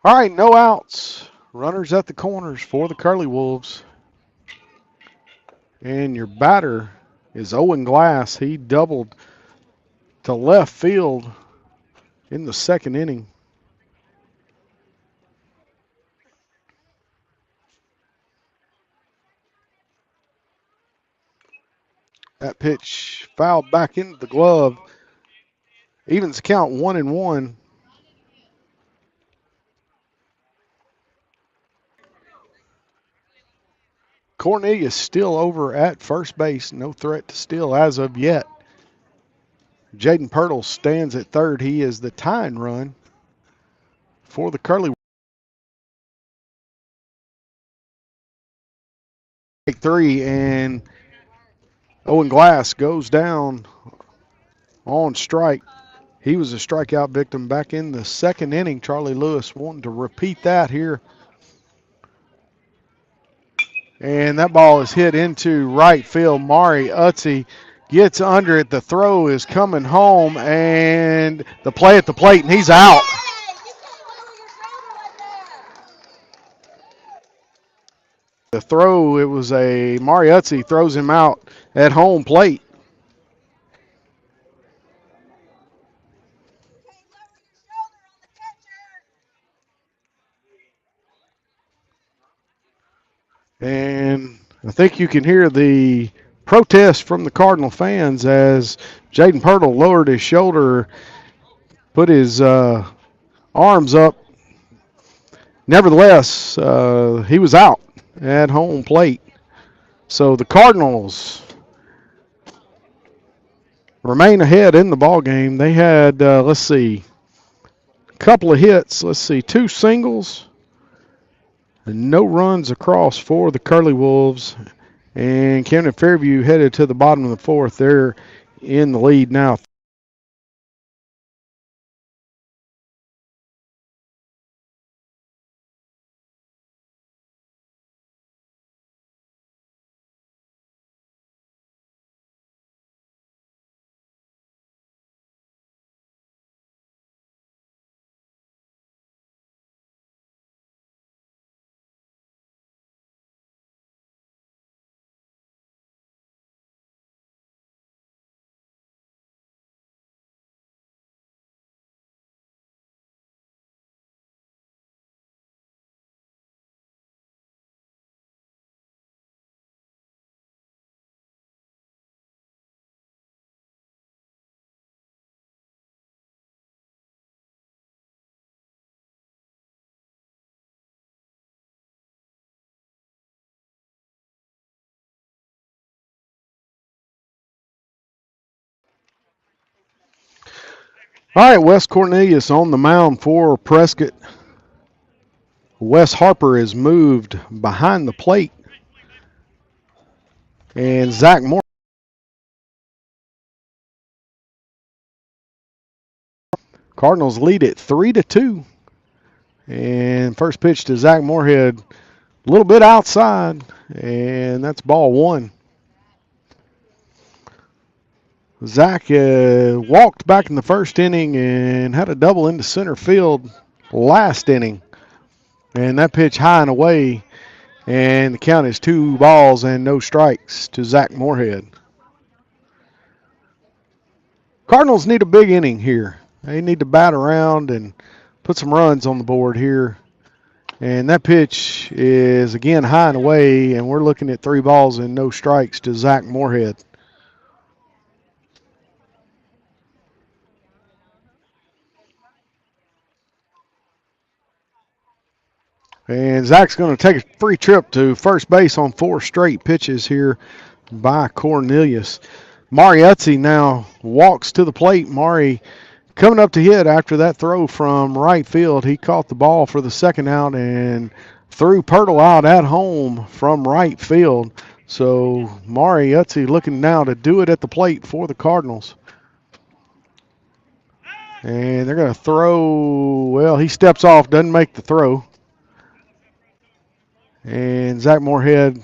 All right, no outs. Runners at the corners for the Curly Wolves. And your batter is Owen Glass. He doubled to left field in the second inning. That pitch fouled back into the glove. Evens the count 1-1. Cornelius still over at first base. No threat to steal as of yet. Jaden Pirtle stands at third. He is the tying run for the Curly. 3, and Owen Glass goes down on strike. He was a strikeout victim back in the second inning. Charlie Lewis wanting to repeat that here. And that ball is hit into right field. Mari Utzi gets under it. The throw is coming home, and the play at the plate, and he's out. The throw, it was a Mari Utzi throws him out at home plate. And I think you can hear the protest from the Cardinal fans as Jaden Pirtle lowered his shoulder, put his arms up. Nevertheless, he was out at home plate. So the Cardinals remain ahead in the ball game. They had, let's see, a couple of hits. Let's see, 2 singles and no runs across for the Curly Wolves. And Camden Fairview headed to the bottom of the fourth. They're in the lead now, All right, Wes Cornelius on the mound for Prescott. Wes Harper is moved behind the plate. And Zach Moore. Cardinals lead it 3-2. And first pitch to Zach Moorhead, a little bit outside, and that's ball one. Zach walked back in the first inning and had a double into center field last inning. And that pitch high and away, and the count is 2 balls and no strikes to Zach Moorhead. Cardinals need a big inning here. They need to bat around and put some runs on the board here. And that pitch is, again, high and away, and we're looking at 3 balls and no strikes to Zach Moorhead. And Zach's going to take a free trip to first base on 4 straight pitches here by Cornelius. Mariuzzi now walks to the plate. Mari coming up to hit after that throw from right field. He caught the ball for the second out and threw Pirtle out at home from right field. So Mariuzzi looking now to do it at the plate for the Cardinals. And they're going to throw, well, he steps off, doesn't make the throw. And Zach Moorhead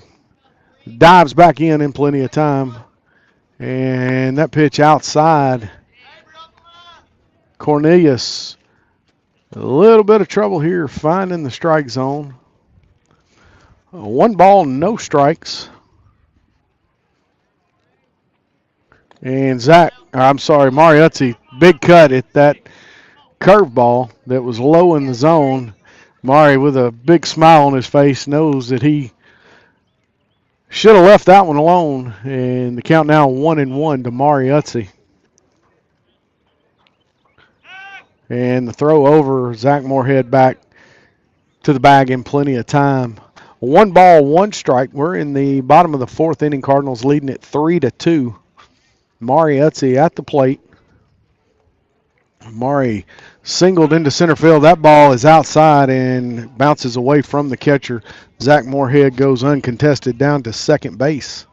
dives back in plenty of time. And that pitch outside. Cornelius, a little bit of trouble here finding the strike zone. 1 ball, no strikes. And Mariuzzi, big cut at that curveball that was low in the zone. Mari, with a big smile on his face, knows that he should have left that one alone. And the count now 1-1 to Mariuzzi. And the throw over, Zach Moorhead back to the bag in plenty of time. 1 ball, 1 strike. We're in the bottom of the 4th inning. Cardinals leading it 3-2. Mariuzzi at the plate. Mari singled into center field. That ball is outside and bounces away from the catcher. Zach Moorhead goes uncontested down to second base.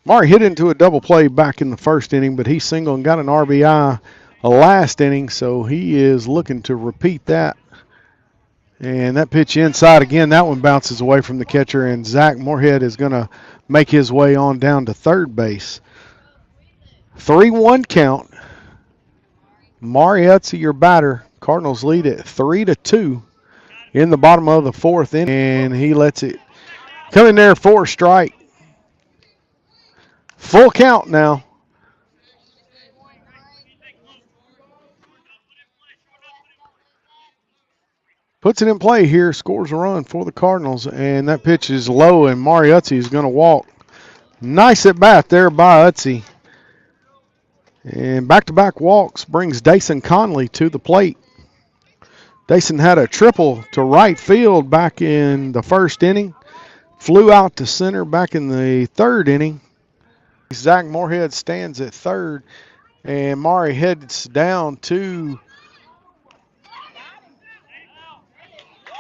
Mari hit into a double play back in the first inning, but he singled and got an RBI last inning, so he is looking to repeat that. And that pitch inside again, that one bounces away from the catcher, and Zach Moorhead is going to make his way on down to third base. 3-1 count. Mariuzzi, your batter. Cardinals lead it 3-2 in the bottom of the 4th inning, and he lets it come in there for a strike. Full count now. Puts it in play here, scores a run for the Cardinals, and that pitch is low, and Mariuzzi is going to walk. Nice at bat there by Utzi. And back-to-back walks brings Dason Conley to the plate. Dason had a triple to right field back in the first inning, flew out to center back in the 3rd inning. Zach Moorhead stands at third, and Mari heads down to.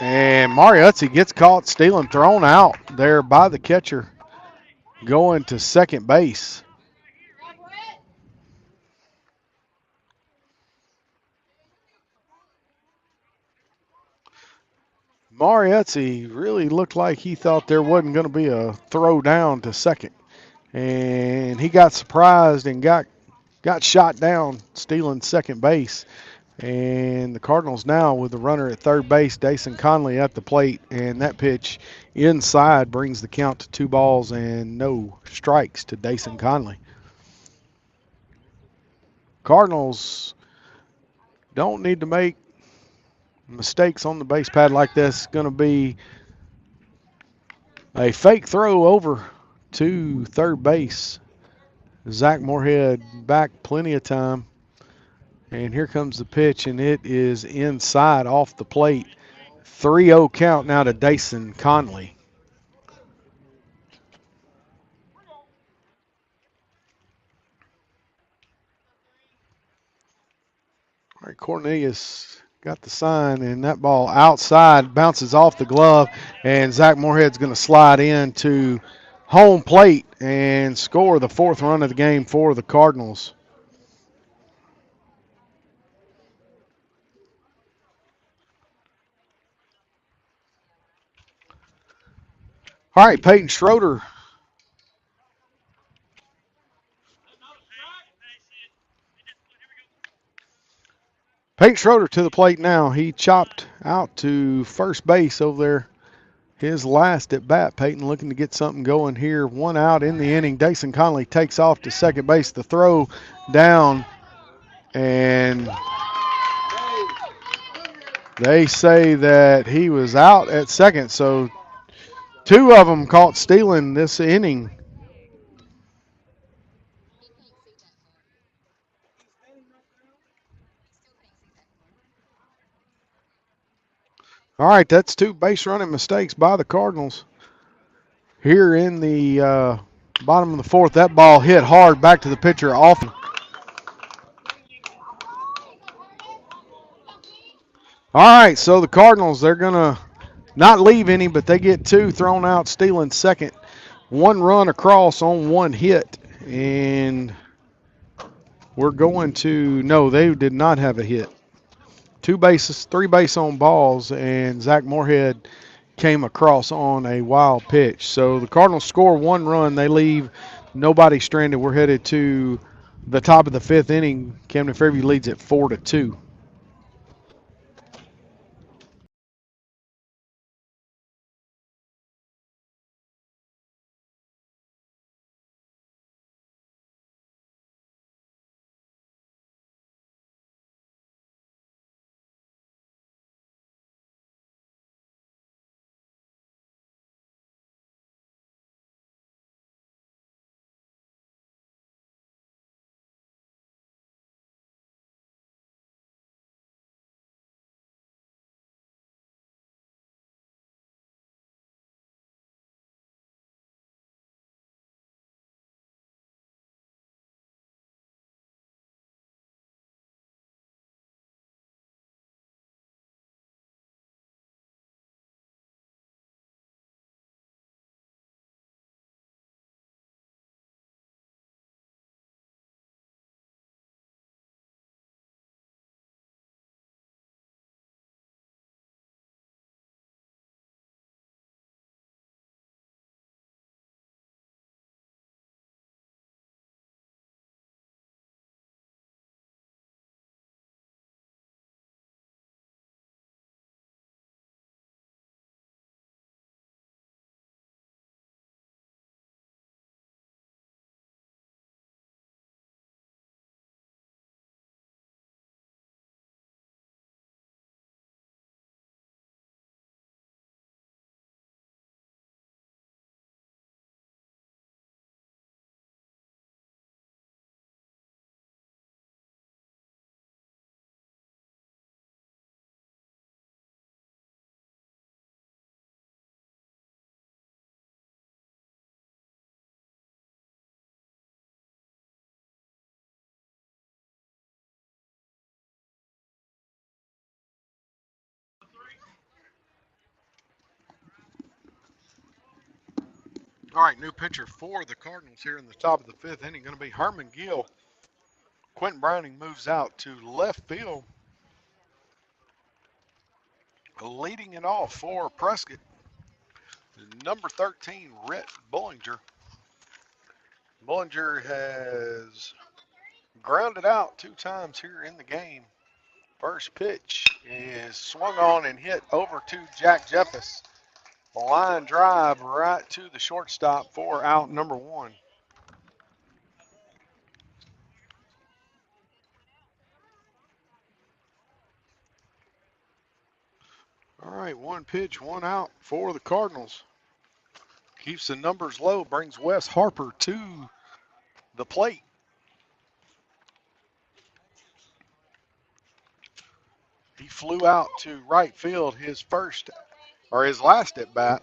And Mariuzzi gets caught stealing, thrown out there by the catcher, going to second base. Mariuzzi really looked like he thought there wasn't going to be a throw down to second. And he got surprised and got shot down stealing second base. And the Cardinals now with the runner at third base, Dason Conley at the plate, and that pitch inside brings the count to 2 balls and no strikes to Dason Conley. Cardinals don't need to make mistakes on the base pad like this. It's going to be a fake throw over to third base. Zach Moorhead back plenty of time. And here comes the pitch, and it is inside off the plate. 3-0 count now to Dason Conley. All right, Cornelius got the sign, and that ball outside bounces off the glove, and Zach Moorhead's going to slide into home plate and score the 4th run of the game for the Cardinals. All right, Peyton Schroeder. Peyton Schroeder to the plate now. He chopped out to first base over there. His last at bat. Peyton looking to get something going here. 1 out in the inning. Dason Conley takes off to second base. The throw down, and they say that he was out at second. So 2 of them caught stealing this inning. All right, that's 2 base running mistakes by the Cardinals. Here in the bottom of the 4th, that ball hit hard back to the pitcher often. All right, so the Cardinals, they're going to not leave any, but they get 2 thrown out, stealing second. 1 run across on 1 hit, and we're going to, no, they did not have a hit. 2 bases, 3 base on balls, and Zach Moorhead came across on a wild pitch. So the Cardinals score 1 run. They leave nobody stranded. We're headed to the top of the 5th inning. Camden Fairview leads at 4-2. All right, new pitcher for the Cardinals here in the top of the 5th inning going to be Herman Gill. Quentin Browning moves out to left field, leading it off for Prescott. Number 13, Rhett Bullinger. Bullinger has grounded out 2 times here in the game. First pitch is swung on and hit over to Jack Jeffus. A line drive right to the shortstop for out number 1. All right, 1 pitch, 1 out for the Cardinals. Keeps the numbers low, brings Wes Harper to the plate. He flew out to right field his last at bat.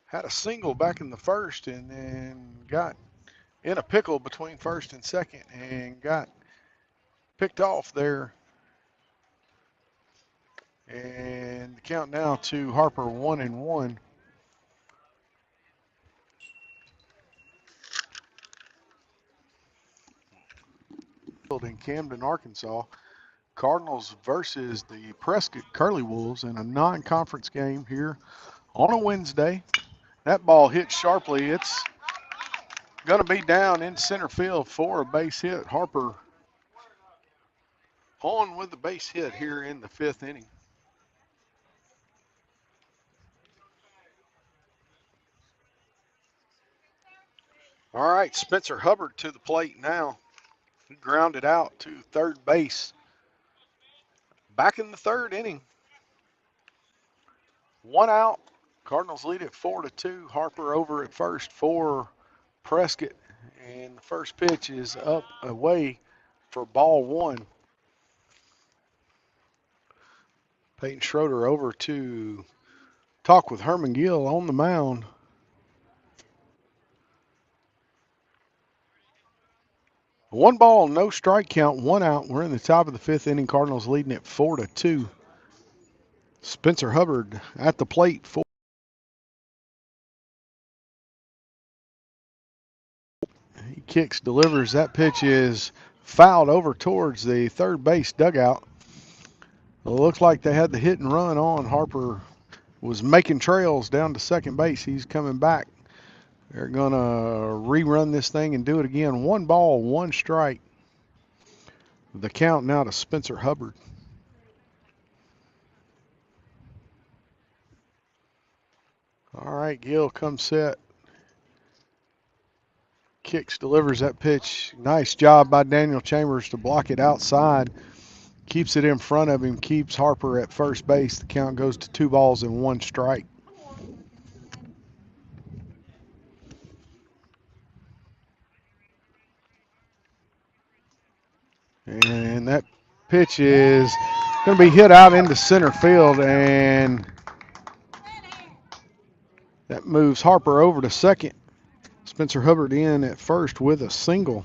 Had a single back in the 1st and then got in a pickle between first and second and got picked off there. And the count now to Harper 1-1. In Camden, Arkansas, Cardinals versus the Prescott Curly Wolves in a non-conference game here on a Wednesday. That ball hit sharply. It's going to be down in center field for a base hit. Harper on with the base hit here in the 5th inning. All right, Spencer Hubbard to the plate now. He grounded out to third base. Back in the 3rd inning. 1 out. Cardinals lead it 4-2. Harper over at first for Prescott. And the first pitch is up away for ball 1. Peyton Schroeder over to talk with Herman Gill on the mound. One ball, no strike count, 1 out. We're in the top of the 5th inning. Cardinals leading it 4-2. Spencer Hubbard at the plate for. He kicks, delivers. That pitch is fouled over towards the third base dugout. It looks like they had the hit and run on. Harper was making trails down to second base. He's coming back. They're going to rerun this thing and do it again. 1 ball, 1 strike. The count now to Spencer Hubbard. All right, Gill comes set. Kicks, delivers that pitch. Nice job by Daniel Chambers to block it outside. Keeps it in front of him, keeps Harper at first base. The count goes to 2 balls and 1 strike. And that pitch is going to be hit out into center field, and that moves Harper over to second. Spencer Hubbard in at first with a single.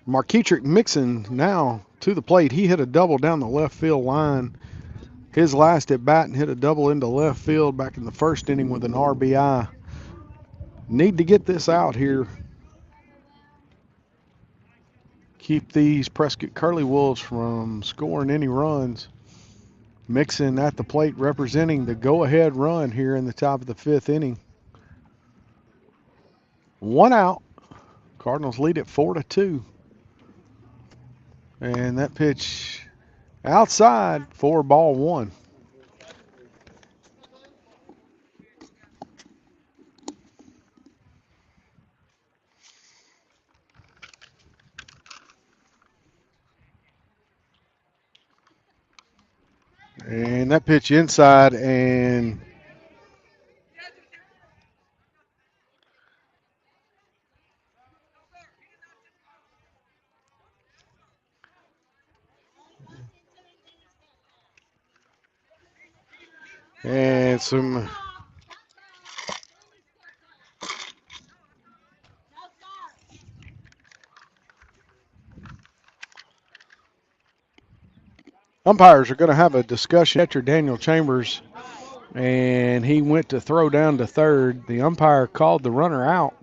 Marquetrick Mixon now to the plate. He hit a double down the left field line. His last at bat and hit a double into left field back in the 1st inning with an RBI. Need to get this out here. Keep these Prescott Curly Wolves from scoring any runs. Mixon at the plate representing the go-ahead run here in the top of the 5th inning. 1 out. Cardinals lead it 4-2. And that pitch outside for ball 1. And that pitch inside, and some umpires are going to have a discussion. Catcher Daniel Chambers, and he went to throw down to third. The umpire called the runner out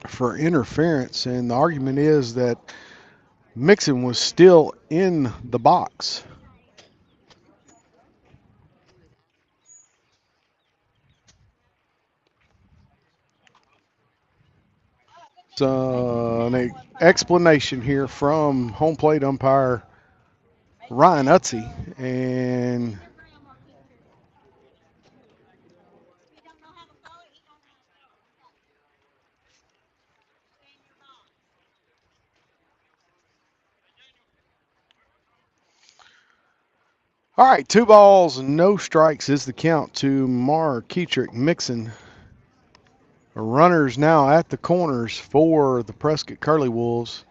for interference, and the argument is that Mixon was still in the box. So an explanation here from home plate umpire Ryan Utsey, and all right, 2 balls, no strikes is the count to Marquetrick Mixon. Runners now at the corners for the Prescott Curly Wolves.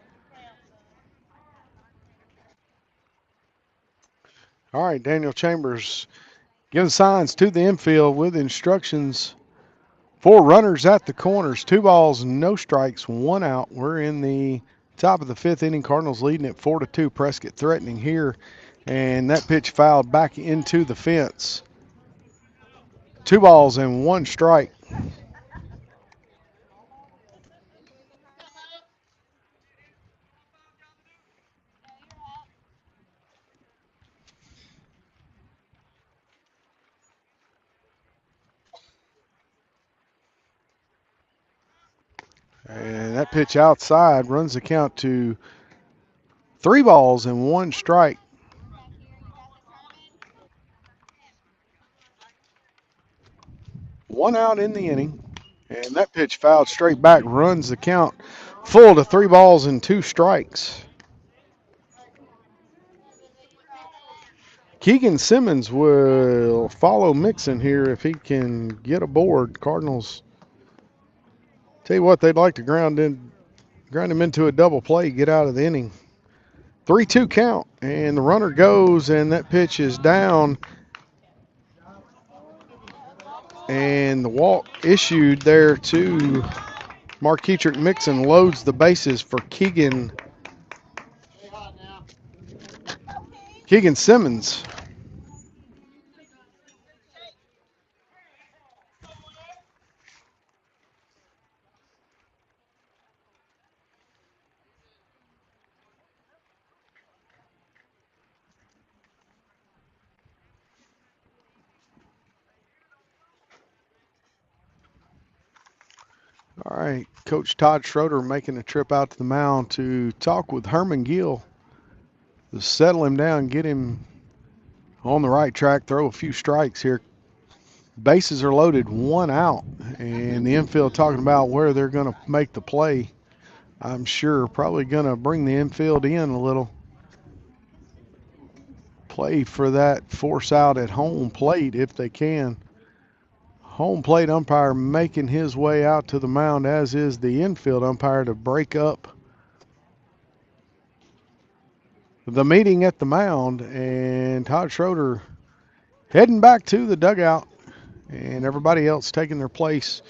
All right, Daniel Chambers giving signs to the infield with instructions Four runners at the corners, 2 balls, no strikes, 1 out. We're in the top of the 5th inning. Cardinals leading at 4-2. Prescott threatening here, and that pitch fouled back into the fence. 2 balls and 1 strike. And that pitch outside runs the count to 3 balls and 1 strike. One out in the inning. And that pitch fouled straight back, runs the count full to 3 balls and 2 strikes. Keegan Simmons will follow Mixon here if he can get aboard. Cardinals, tell you what, they'd like to ground him into a double play, get out of the inning. 3-2 count, and the runner goes, and that pitch is down. And the walk issued there to Marquetrick Mixon loads the bases for Keegan Simmons. All right, Coach Todd Schroeder making a trip out to the mound to talk with Herman Gill to settle him down, get him on the right track, throw a few strikes here. Bases are loaded, 1 out, and the infield talking about where they're going to make the play. I'm sure probably going to bring the infield in a little. Play for that force out at home plate if they can. Home plate umpire making his way out to the mound, as is the infield umpire, to break up the meeting at the mound. And Todd Schroeder heading back to the dugout, and everybody else taking their place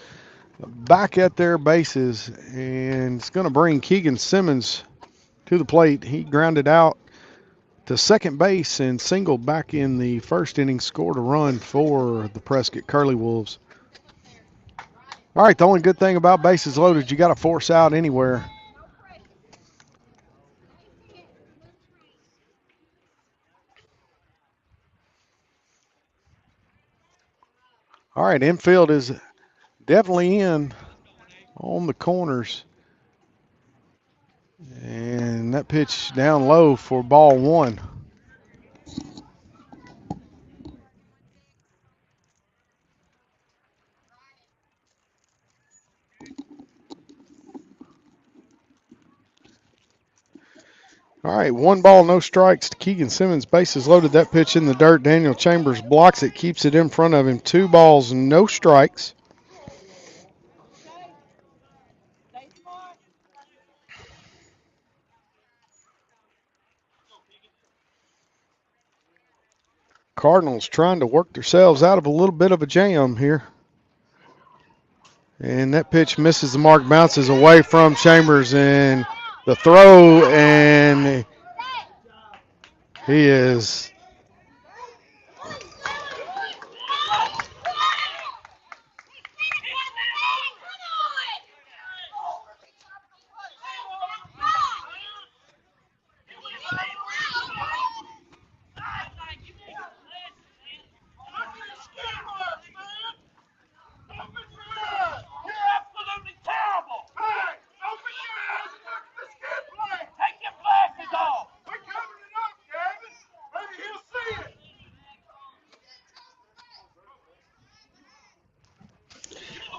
back at their bases. And it's going to bring Keegan Simmons to the plate. He grounded out to second base and singled back in the first inning, scored a run for the Prescott Curly Wolves. All right, the only good thing about bases loaded, you got to force out anywhere. All right, infield is definitely in on the corners. And that pitch down low for ball 1. All right, 1 ball, no strikes to Keegan Simmons. Bases loaded. That pitch in the dirt. Daniel Chambers blocks it, keeps it in front of him. 2 balls, no strikes. Cardinals trying to work themselves out of a little bit of a jam here. And that pitch misses the mark, bounces away from Chambers, and the throw, and he is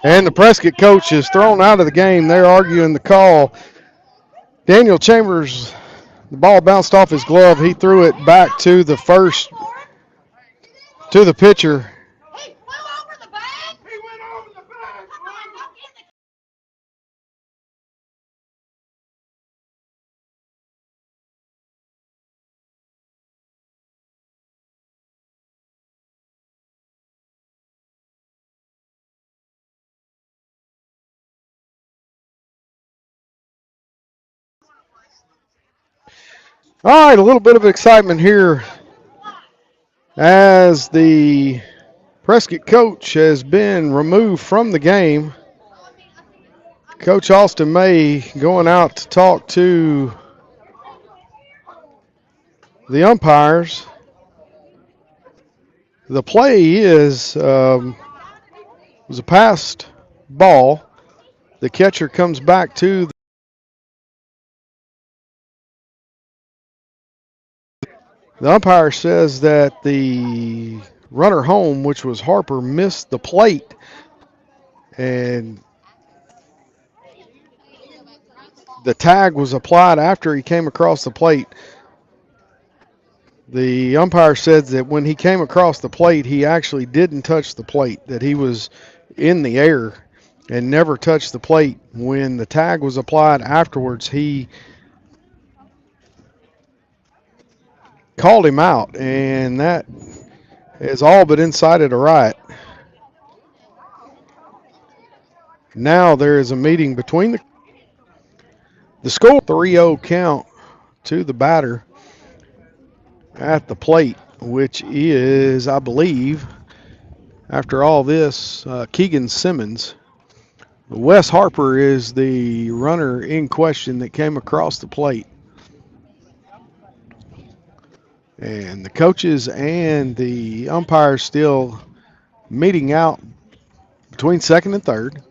and the Prescott coach is thrown out of the game. They're arguing the call. Daniel Chambers, the ball bounced off his glove. He threw it back to the pitcher. All right, a little bit of excitement here as the Prescott coach has been removed from the game. Coach Austin May going out to talk to the umpires. The play was a passed ball. The catcher comes back to the umpire says that the runner home, which was Harper, missed the plate, and the tag was applied after he came across the plate. The umpire said that when he came across the plate, he actually didn't touch the plate, that he was in the air and never touched the plate. When the tag was applied afterwards, he called him out, and that is all but incited a riot. Now there is a meeting between the score 3-0 count to the batter at the plate, which is, I believe, after all this, Keegan Simmons. Wes Harper is the runner in question that came across the plate. And the coaches and the umpires still meeting out between second and third.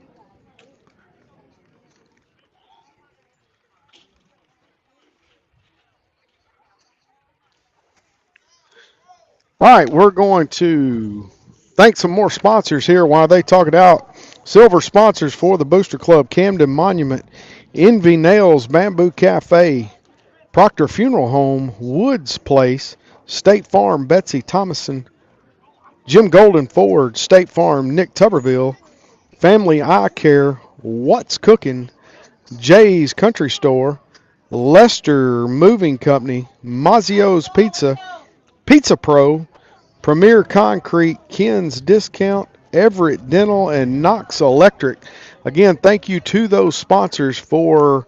All right, we're going to thank some more sponsors here while they talk it out. Silver sponsors for the Booster Club: Camden Monument, Envy Nails, Bamboo Cafe, Proctor Funeral Home, Woods Place, State Farm, Betsy Thomason, Jim Golden Ford, State Farm, Nick Tuberville, Family Eye Care, What's Cooking, Jay's Country Store, Lester Moving Company, Mazio's Pizza, Pizza Pro, Premier Concrete, Ken's Discount, Everett Dental, and Knox Electric. Again, thank you to those sponsors for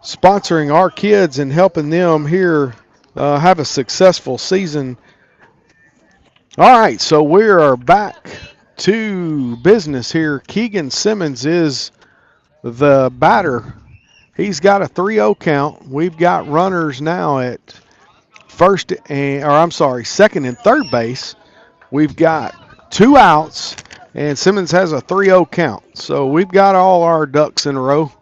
sponsoring our kids and helping them here have a successful season. All right, so we are back to business here. Keegan Simmons is the batter. He's got a 3-0 count. We've got runners now at second and third base. We've got 2 outs, and Simmons has a 3-0 count. So we've got all our ducks in a row.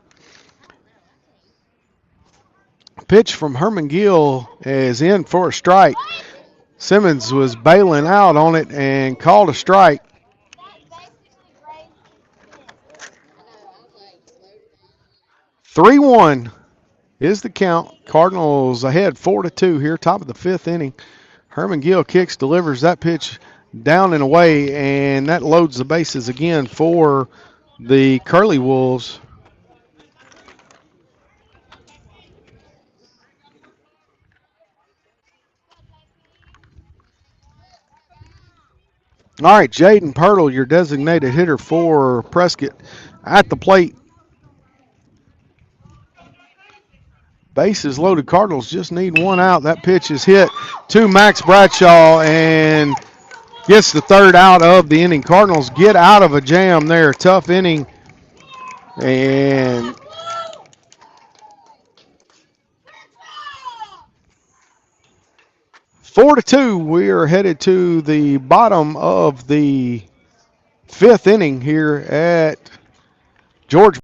Pitch from Herman Gill is in for a strike. Simmons was bailing out on it and called a strike. 3-1 is the count. Cardinals ahead 4-2 here, top of the 5th inning. Herman Gill kicks, delivers that pitch down and away, and that loads the bases again for the Curly Wolves. All right, Jaden Pirtle, your designated hitter for Prescott, at the plate. Bases loaded. Cardinals just need 1 out. That pitch is hit to Max Bradshaw and gets the 3rd out of the inning. Cardinals get out of a jam there. Tough inning. And four to two, we are headed to the bottom of the 5th inning here at George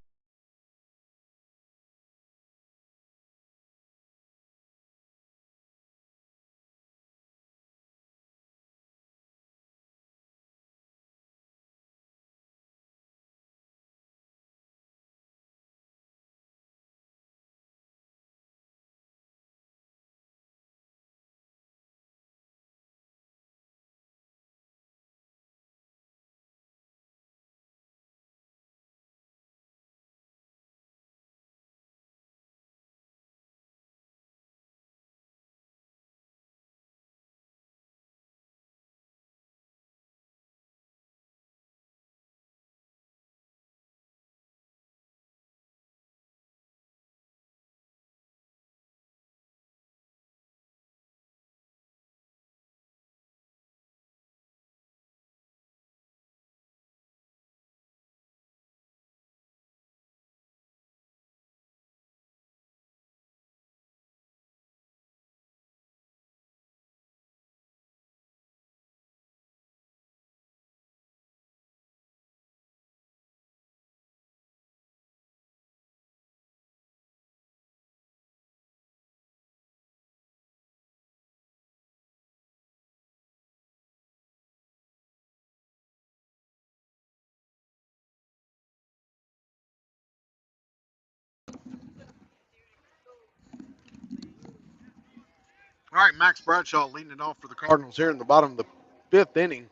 All right, Max Bradshaw leading it off for the Cardinals here in the bottom of the fifth inning.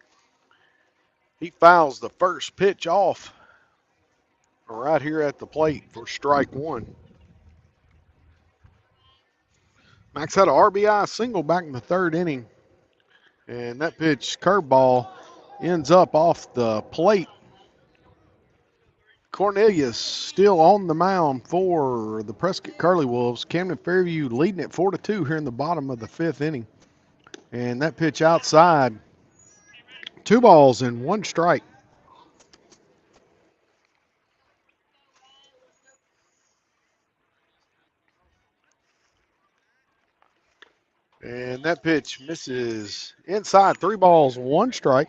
He fouls the first pitch off right here at the plate for strike one. Max had an RBI single back in the third inning, and that pitch, curveball, ends up off the plate. Cornelius still on the mound for the Prescott Curly Wolves. Camden Fairview leading it 4-2 here in the bottom of the fifth inning. And that pitch outside, 2 balls and 1 strike. And that pitch misses inside, 3 balls, 1 strike.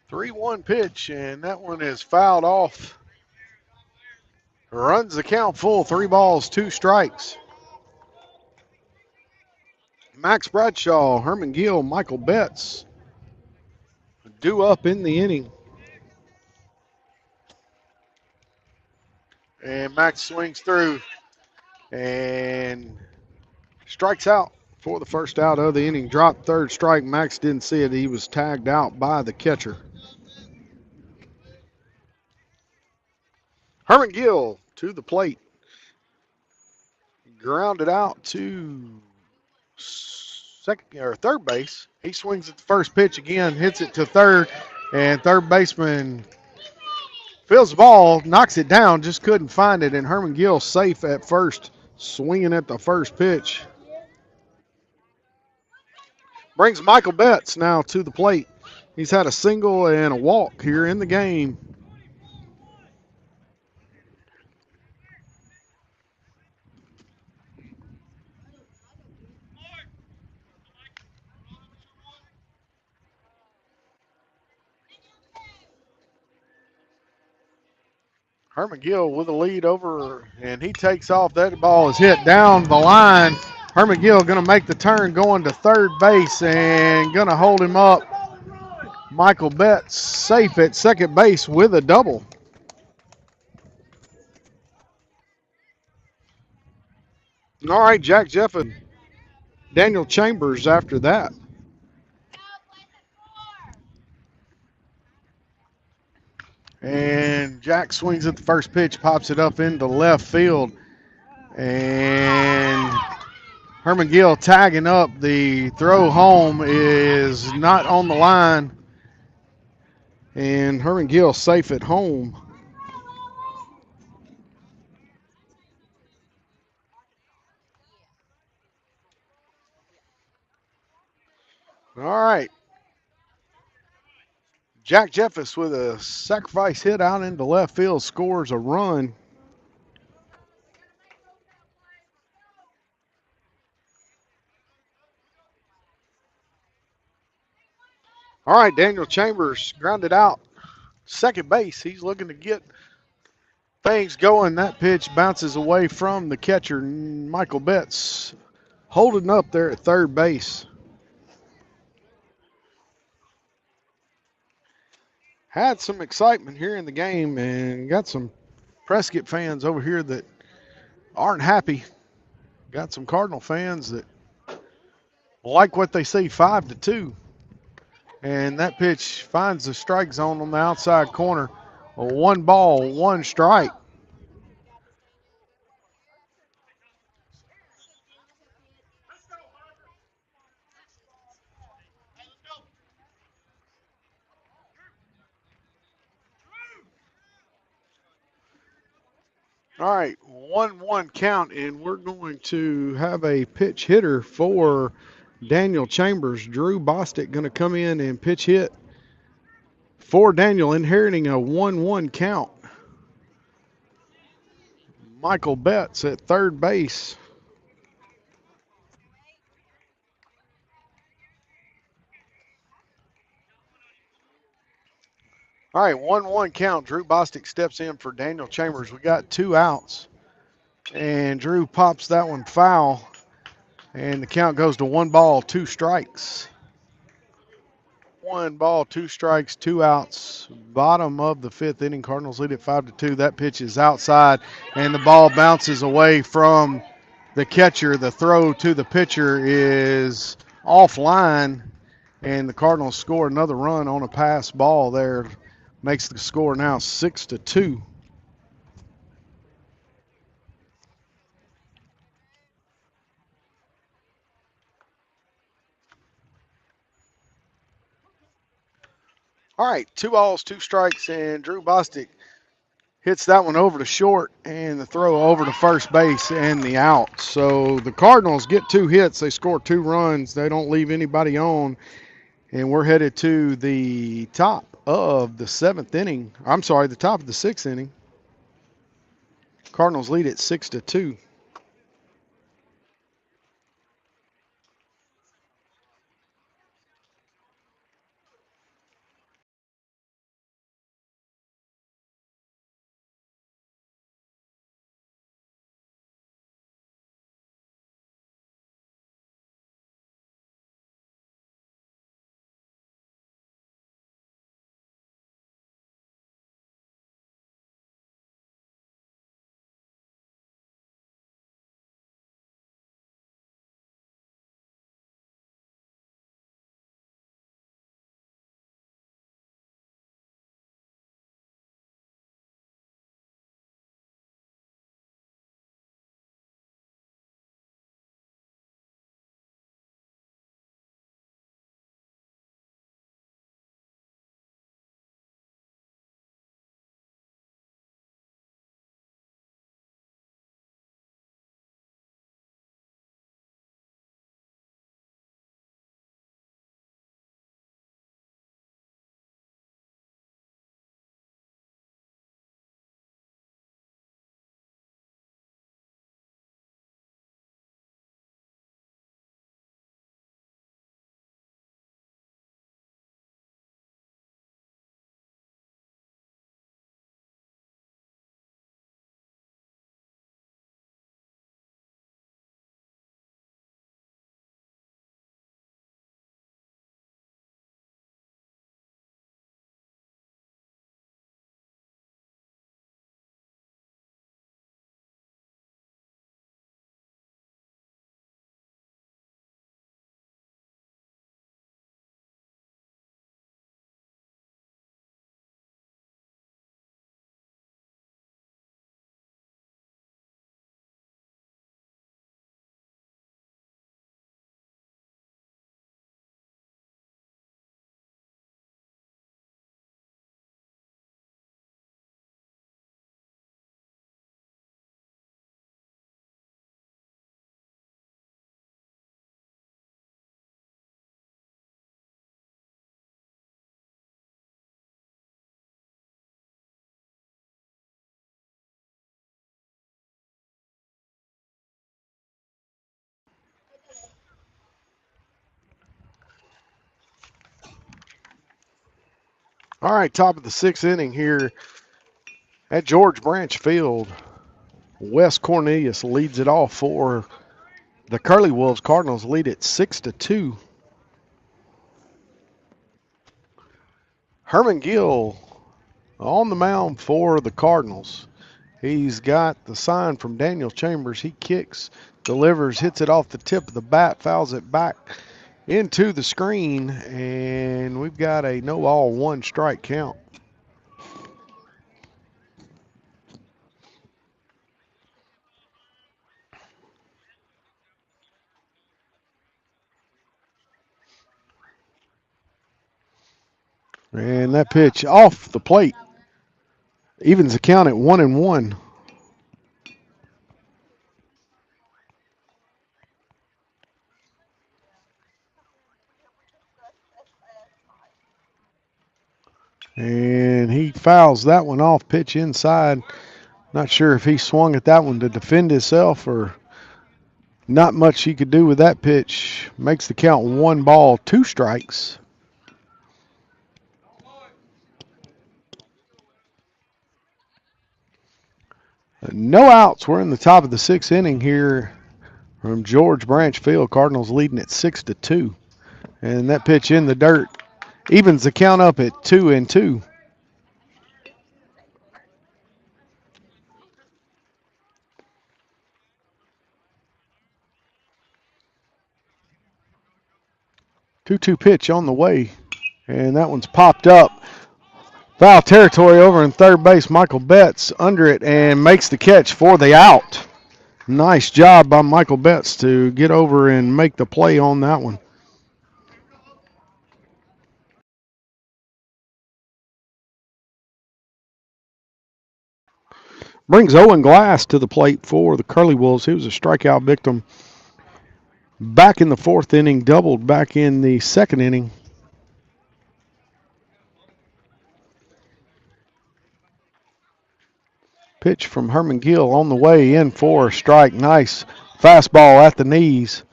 Three-one pitch, and that one is fouled off. Runs the count full, 3 balls, 2 strikes. Max Bradshaw, Herman Gill, Michael Betts due up in the inning. And Max swings through and strikes out for the first out of the inning. Dropped third strike. Max didn't see it. He was tagged out by the catcher. Herman Gill to the plate. Grounded out to second or third base. He swings at the first pitch again, hits it to third, and third baseman feels the ball, knocks it down, just couldn't find it, and Herman Gill safe at first, swinging at the first pitch. Brings Michael Betts now to the plate. He's had a single and a walk here in the game. Herman Gill with a lead over, and he takes off. That ball is hit down the line. Herman Gill going to make the turn going to third base and going to hold him up. Michael Betts safe at second base with a double. All right, Jack Jeff and Daniel Chambers after that. And Jack swings at the first pitch, pops it up into left field. And Herman Gill tagging up. The throw home is not on the line. And Herman Gill safe at home. All right. Jack Jeffers with a sacrifice hit out into left field scores a run. All right, Daniel Chambers grounded out second base. He's looking to get things going. That pitch bounces away from the catcher, Michael Betts, holding up there at third base. Had some excitement here in the game and got some Prescott fans over here that aren't happy. Got some Cardinal fans that like what they see, 5-2. And that pitch finds the strike zone on the outside corner. A 1 ball, 1 strike. All right, 1-1 count, and we're going to have a pitch hitter for Daniel Chambers. Drew Bostic going to come in and pitch hit for Daniel, inheriting a 1-1 count. Michael Betts at third base. All right, 1-1 count. Drew Bostic steps in for Daniel Chambers. We got 2 outs, and Drew pops that one foul, and the count goes to 1 ball, 2 strikes. 1 ball, 2 strikes, 2 outs. Bottom of the 5th inning. Cardinals lead at 5-2. That pitch is outside, and the ball bounces away from the catcher. The throw to the pitcher is offline, and the Cardinals score another run on a pass ball there. Makes the score now 6-2. All right, 2 balls, 2 strikes, and Drew Bostic hits that one over to short, and the throw over to first base and the out. So the Cardinals get 2 hits. They score 2 runs. They don't leave anybody on, and we're headed to the top of the 7th inning. I'm sorry, the top of the 6th inning. Cardinals lead at 6-2. All right, top of the 6th inning here at George Branch Field. Wes Cornelius leads it off for the Curly Wolves. Cardinals lead it 6-2. Herman Gill on the mound for the Cardinals. He's got the sign from Daniel Chambers. He kicks, delivers, hits it off the tip of the bat, fouls it back into the screen, and we've got a no ball, 1 strike count. And that pitch off the plate evens the count at 1-1. And he fouls that one off, pitch inside. Not sure if he swung at that one to defend himself or not much he could do with that pitch. Makes the count 1 ball, 2 strikes. No outs. We're in the top of the 6th inning here from George Branch Field. Cardinals leading at 6-2. And that pitch in the dirt Evens the count up at 2-2. Two-two pitch on the way, and that one's popped up. Foul territory over in third base. Michael Betts under it and makes the catch for the out. Nice job by Michael Betts to get over and make the play on that one. Brings Owen Glass to the plate for the Curly Wolves. He was a strikeout victim back in the fourth inning, doubled back in the second inning. Pitch from Herman Gill on the way in for a strike. Nice fastball at the knees.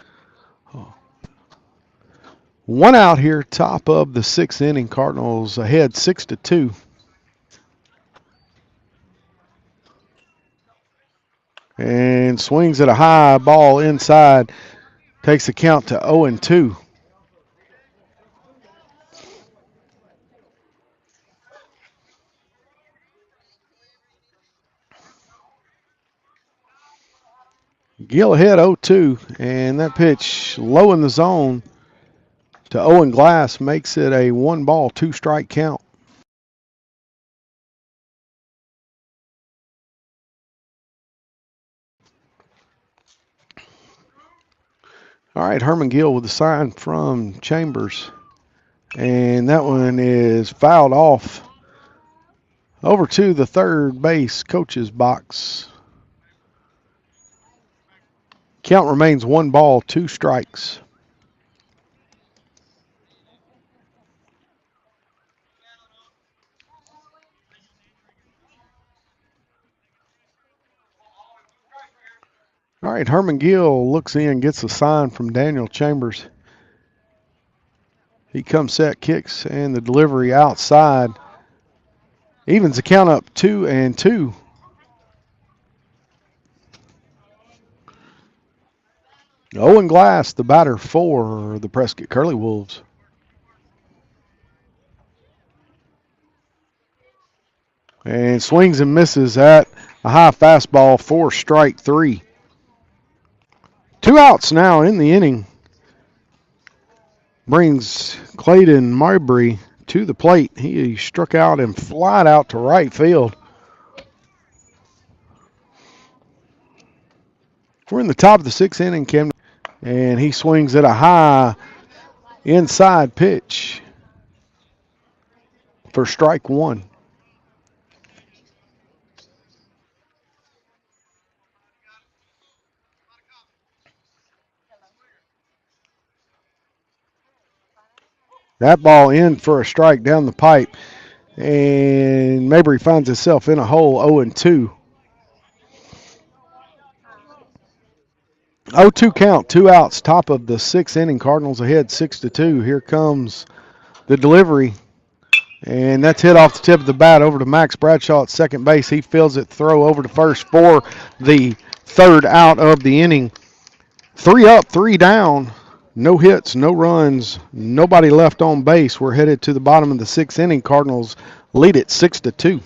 One out here, top of the sixth inning. Cardinals ahead 6-2. And swings at a high ball inside. Takes the count to 0-2. Gill ahead 0-2, and that pitch low in the zone to Owen Glass makes it a 1-ball, 2-strike count. All right, Herman Gill with a sign from Chambers, and that one is fouled off over to the third base coach's box. Count remains 1-ball, 2 strikes. All right, Herman Gill looks in, gets a sign from Daniel Chambers. He comes set, kicks, and the delivery outside. Evens the count up 2-2. Owen Glass, the batter for the Prescott Curly Wolves. And swings and misses at a high fastball for strike 3. 2 outs now in the inning. Brings Clayton Marbury to the plate. He struck out and flied out to right field. We're in the top of the sixth inning, Camden, and he swings at a high inside pitch for strike 1. That ball in for a strike down the pipe, and Mabry finds himself in a hole 0-2. 0-2 count, 2 outs, top of the sixth inning. Cardinals ahead 6-2. Here comes the delivery, and that's hit off the tip of the bat over to Max Bradshaw at second base. He fields it, throw over to first for the third out of the inning. 3 up, 3 down. No hits, no runs, nobody left on base. We're headed to the bottom of the sixth inning. Cardinals lead it 6-2.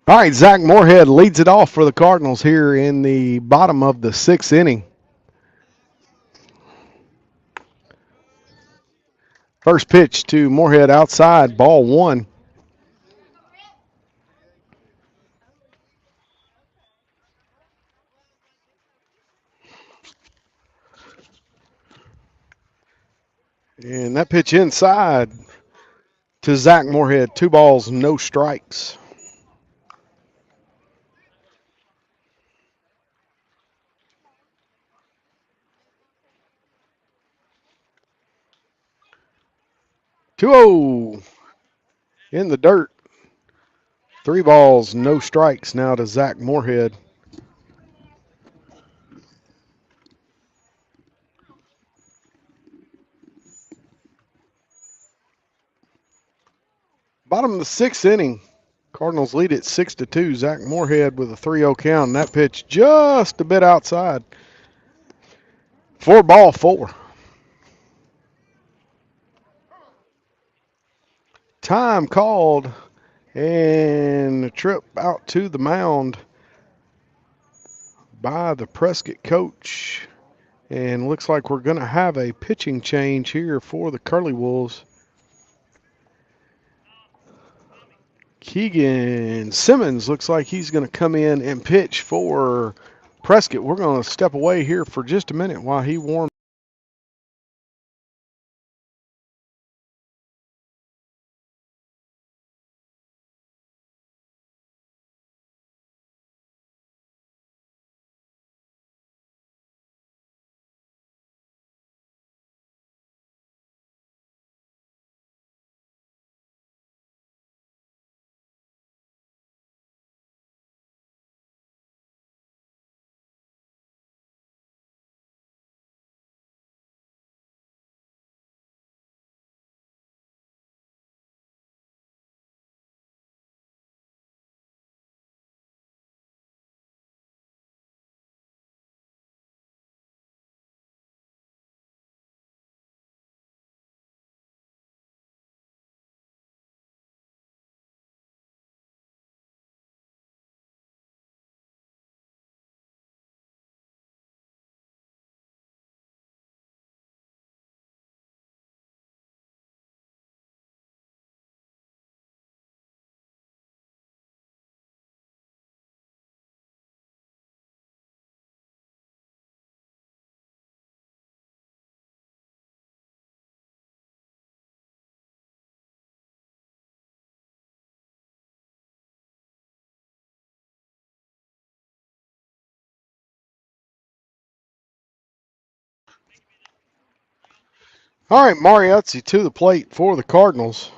All right, Zach Moorhead leads it off for the Cardinals here in the bottom of the 6th inning. First pitch to Moorhead outside, ball 1. And that pitch inside to Zach Moorhead. 2 balls, no strikes. Two zero in the dirt. 3 balls, no strikes now to Zach Moorhead. Bottom of the 6th inning. Cardinals lead it 6-2. Zach Moorhead with a 3-0 count. And that pitch just a bit outside. 4-4. Time called. And a trip out to the mound by the Prescott coach. And looks like we're going to have a pitching change here for the Curly Wolves. Keegan Simmons looks like he's going to come in and pitch for Prescott. We're going to step away here for just a minute while he warms. All right, Mariuzzi to the plate for the Cardinals.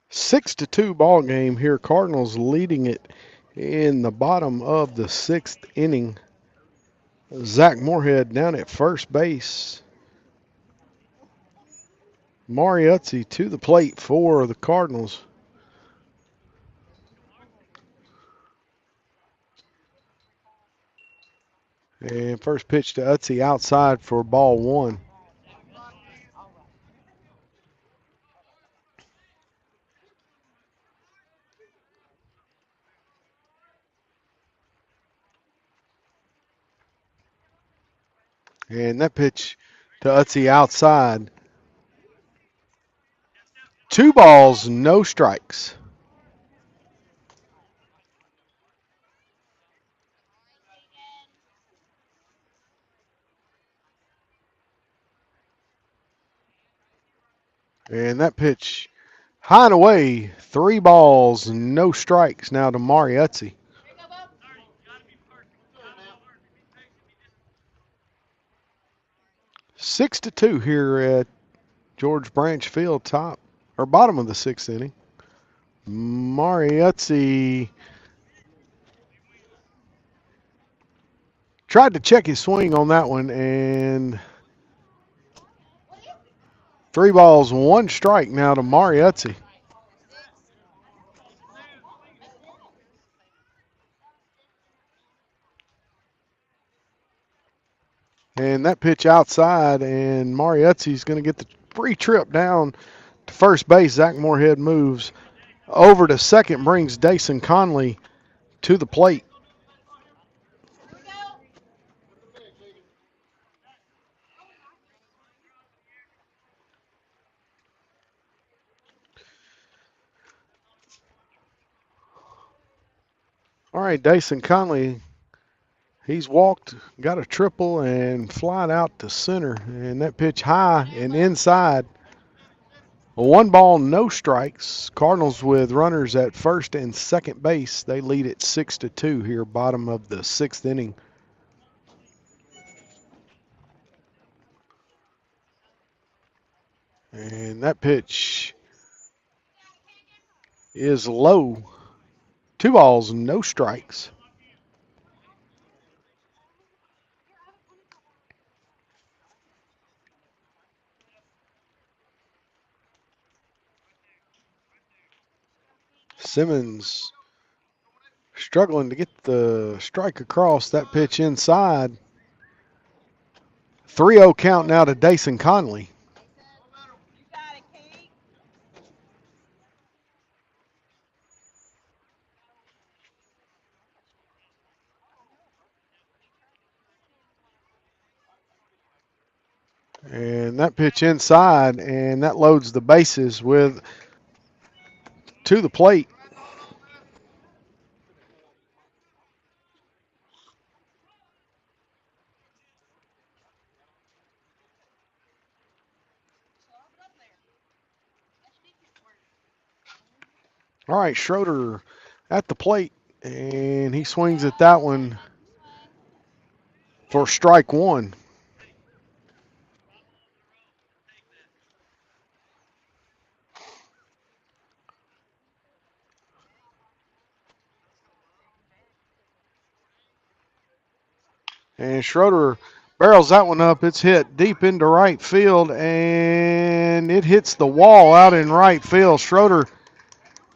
6-2 ball game here. Cardinals leading it in the bottom of the 6th inning. Zach Moorhead down at first base. Mariuzzi to the plate for the Cardinals. And first pitch to Utzi outside for ball 1. And that pitch to Utzi outside. 2 balls, no strikes. And that pitch high and away. 3 balls, no strikes now to Mariuzzi. 6-2 here at George Branch Field, top or bottom of the 6th inning. Mariuzzi tried to check his swing on that one, and 3 balls, 1 strike now to Mariuzzi. And that pitch outside, and Mariuzzi's going to get the free trip down to to first base. Zach Moorhead moves over to second, brings Dason Conley to the plate. All right, Dason Conley, he's walked, got a triple, and flied out to center. And that pitch high and inside. A 1 ball, no strikes. Cardinals with runners at first and second base. They lead it 6-2 here, bottom of the 6th inning. And that pitch is low. 2 balls, no strikes. Simmons struggling to get the strike across. That pitch inside. 3-0 count now to Dason Conley. And that pitch inside, and that loads the bases with to the plate. All right, Schroeder at the plate, and he swings at that one for strike 1. And Schroeder barrels that one up. It's hit deep into right field, and it hits the wall out in right field. Schroeder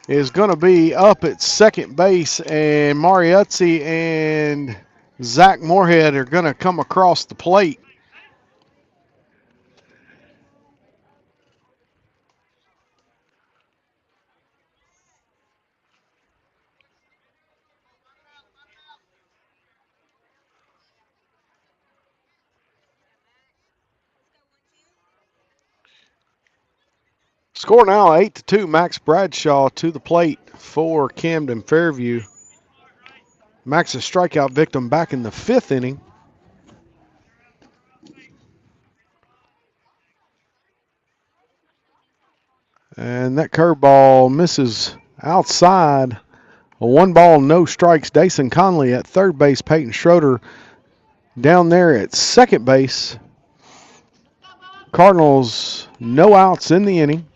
is going to be up at second base, and Mariuzzi and Zach Moorhead are going to come across the plate. Score now 8-2. Max Bradshaw to the plate for Camden Fairview. Max a strikeout victim back in the 5th inning. And that curveball misses outside. A 1 ball, no strikes. Dason Conley at third base. Peyton Schroeder down there at second base. Cardinals no outs in the inning.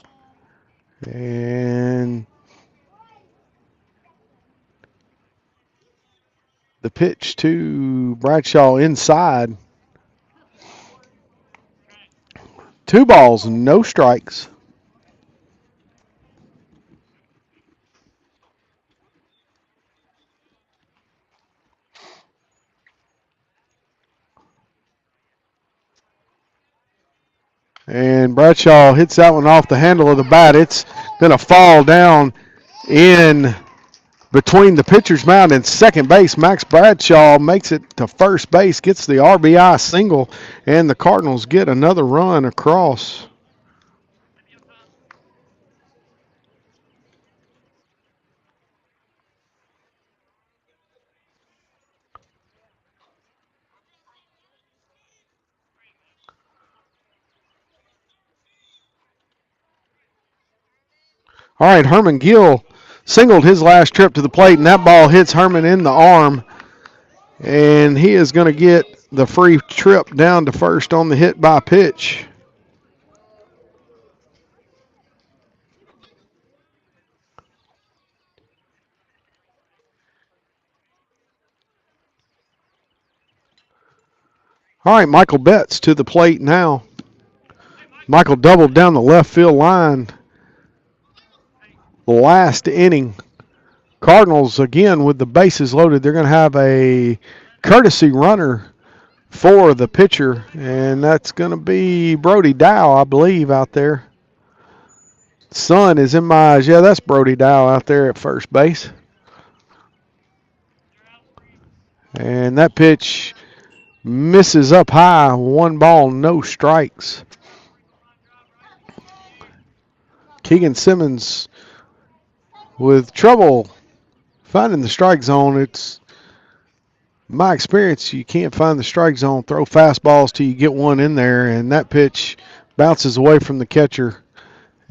And the pitch to Bradshaw inside. 2 balls, no strikes. And Bradshaw hits that one off the handle of the bat. It's going to fall down in between the pitcher's mound and second base. Max Bradshaw makes it to first base, gets the RBI single, and the Cardinals get another run across. All right, Herman Gill singled his last trip to the plate, and that ball hits Herman in the arm. And he is going to get the free trip down to first on the hit by pitch. All right, Michael Betts to the plate now. Michael doubled down the left field line last inning. Cardinals, again, with the bases loaded, they're going to have a courtesy runner for the pitcher, and that's going to be Brody Dow, I believe, out there. Sun is in my eyes. Yeah, that's Brody Dow out there at first base. And that pitch misses up high. 1 ball, no strikes. Keegan Simmons with trouble finding the strike zone. It's my experience, you can't find the strike zone. Throw fastballs till you get one in there, and that pitch bounces away from the catcher.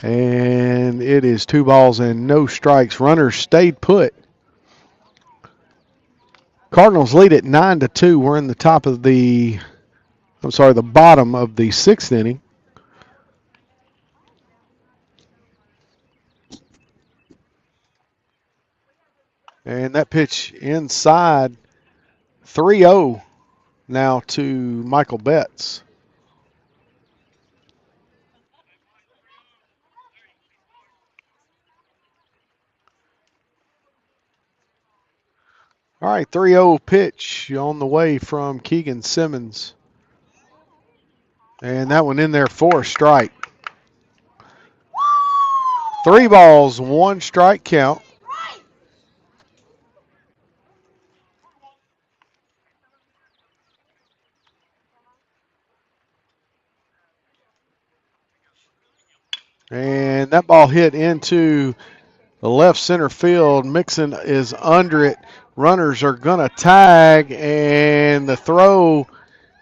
And it is 2 balls and no strikes. Runners stayed put. Cardinals lead at 9-2. We're in the the bottom of the 6th inning. And that pitch inside, 3-0 now to Michael Betts. All right, 3-0 pitch on the way from Keegan Simmons. And that one in there for a strike. 3 balls, 1 strike count. And that ball hit into the left center field. Mixon is under it. Runners are going to tag, and the throw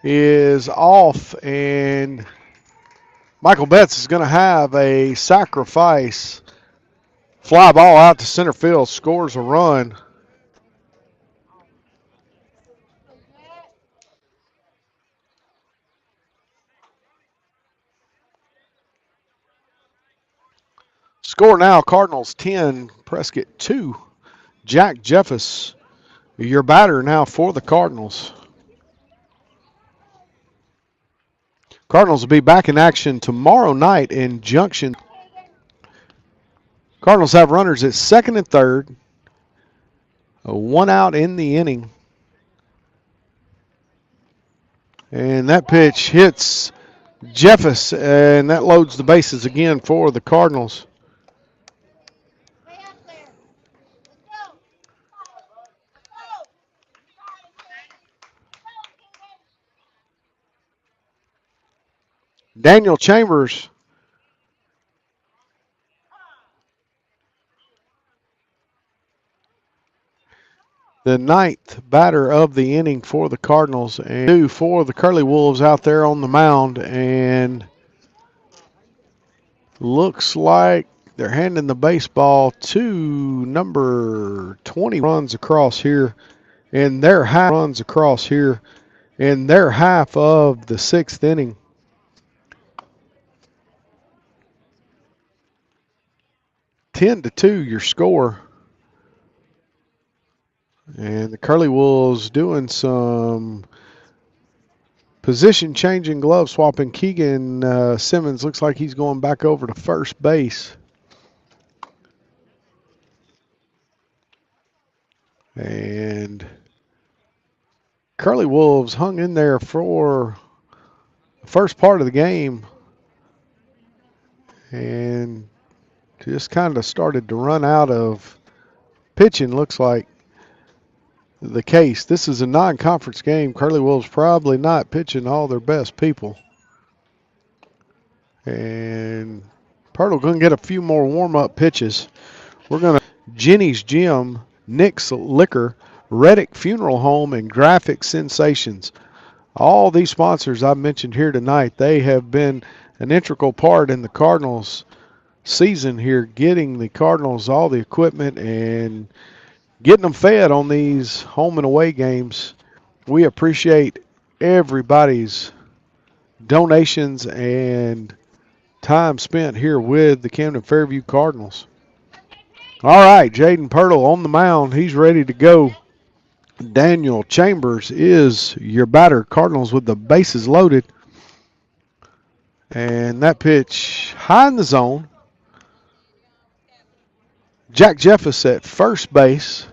is off. And Michael Betts is going to have a sacrifice. Fly ball out to center field, scores a run. Score now, Cardinals 10, Prescott 2. Jack Jeffers, your batter now for the Cardinals. Cardinals will be back in action tomorrow night in Junction. Cardinals have runners at second and third. 1 out in the inning. And that pitch hits Jeffers, and that loads the bases again for the Cardinals. Daniel Chambers, the 9th batter of the inning for the Cardinals, and 2 for the Curly Wolves out there on the mound. And looks like they're handing the baseball to number 20. Runs across here in their half of the 6th inning. 10-2 your score. And the Curly Wolves doing some position changing, glove swapping. Keegan Simmons looks like he's going back over to first base. And Curly Wolves hung in there for the first part of the game and just kind of started to run out of pitching, looks like the case. This is a non-conference game. Curly Wolves probably not pitching all their best people. And Pirtle going to get a few more warm-up pitches. We're going to Jenny's Gym, Nick's Liquor, Reddick Funeral Home, and Graphic Sensations. All these sponsors I've mentioned here tonight, they have been an integral part in the Cardinals season here, getting the Cardinals all the equipment and getting them fed on these home and away games. We appreciate everybody's donations and time spent here with the Camden Fairview Cardinals. All right, Jaden Pirtle on the mound. He's ready to go. Daniel Chambers is your batter. Cardinals with the bases loaded. And that pitch high in the zone. Jack Jeffers at first base.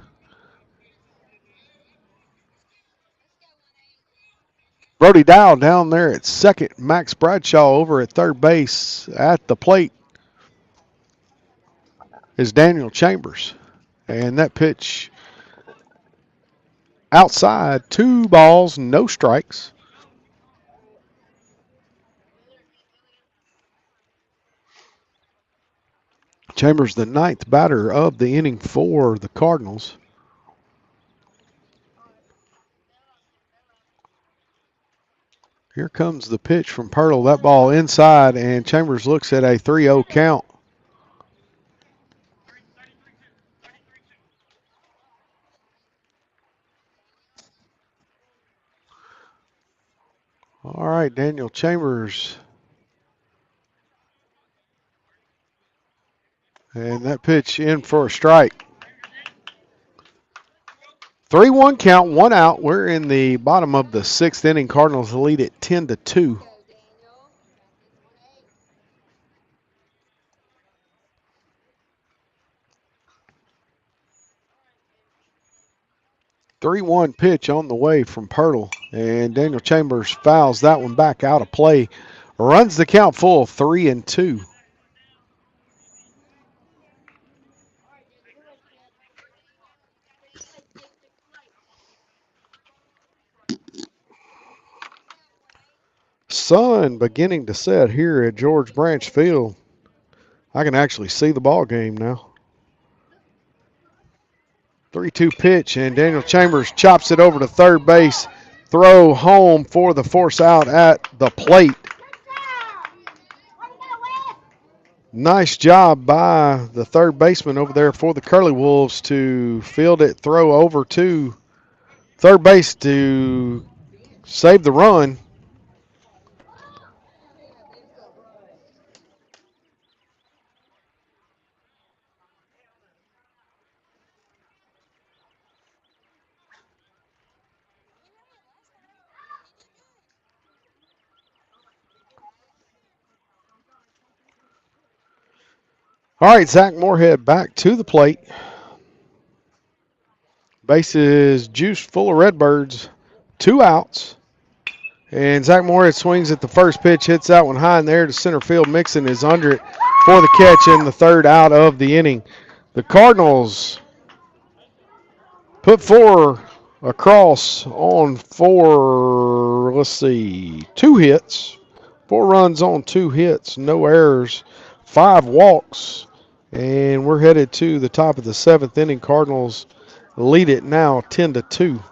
Brody Dow down there at second. Max Bradshaw over at third base at the plate. is Daniel Chambers. And that pitch outside, 2 balls, no strikes. Chambers, the 9th batter of the inning for the Cardinals. Here comes the pitch from Pirtle. That ball inside, and Chambers looks at a 3-0 count. All right, Daniel Chambers. And that pitch in for a strike. 3-1 count, 1 out. We're in the bottom of the 6th inning. Cardinals lead it 10-2. Three-one pitch on the way from Pirtle, and Daniel Chambers fouls that one back out of play. Runs the count full, 3-2. Sun beginning to set here at George Branch Field. I can actually see the ball game now. 3-2 pitch, and Daniel Chambers chops it over to third base. Throw home for the force out at the plate. Nice job by the third baseman over there for the Curly Wolves to field it, throw over to third base to save the run. All right, Zach Moorhead back to the plate. Base is juiced full of Redbirds. 2 outs. And Zach Moorhead swings at the first pitch, hits that one high in the air to center field. Mixon is under it for the catch in the 3rd out of the inning. The Cardinals put 4 across on 2 hits. 4 runs on 2 hits, no errors, 5 walks. And we're headed to the top of the 7th inning. Cardinals lead it now 10-2.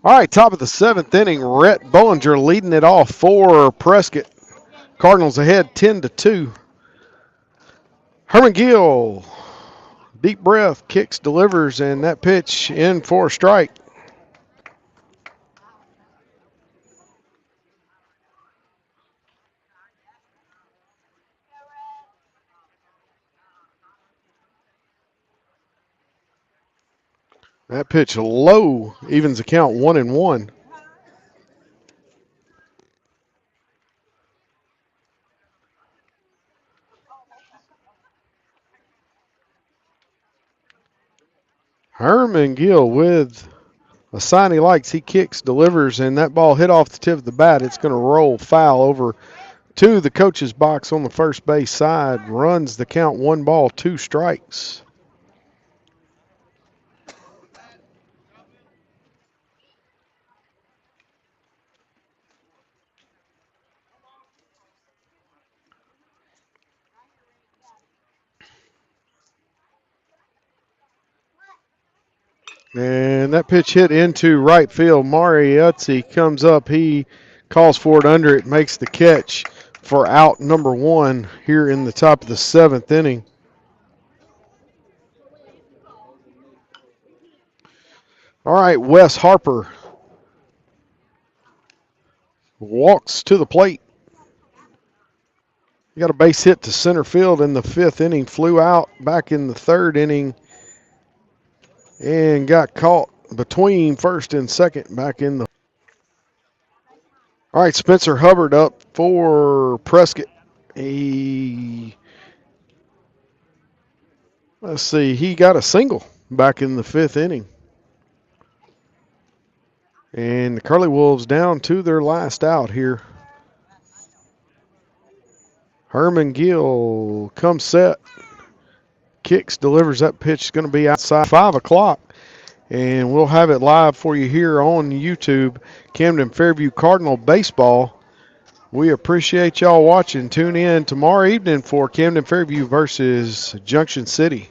All right, top of the 7th inning, Rhett Bollinger leading it off for Prescott. Cardinals ahead 10-2. Herman Gill, deep breath, kicks, delivers, and that pitch in for a strike. That pitch low, evens the count 1-1. Herman Gill with a sign he likes. He kicks, delivers, and that ball hit off the tip of the bat. It's going to roll foul over to the coach's box on the first base side. Runs the count 1 ball, 2 strikes. And that pitch hit into right field. Mariuzzi comes up. He calls for it under it, makes the catch for out number 1 here in the top of the 7th inning. All right, Wes Harper walks to the plate. He got a base hit to center field in the 5th inning, flew out back in the 3rd inning, and got caught between first and second back in the. All right, Spencer Hubbard up for Prescott. He got a single back in the 5th inning. And the Curly Wolves down to their last out here. Herman Gill comes set. Kicks, delivers. That pitch is going to be outside 5 o'clock. And we'll have it live for you here on YouTube. Camden Fairview Cardinal baseball. We appreciate y'all watching. Tune in tomorrow evening for Camden Fairview versus Junction City.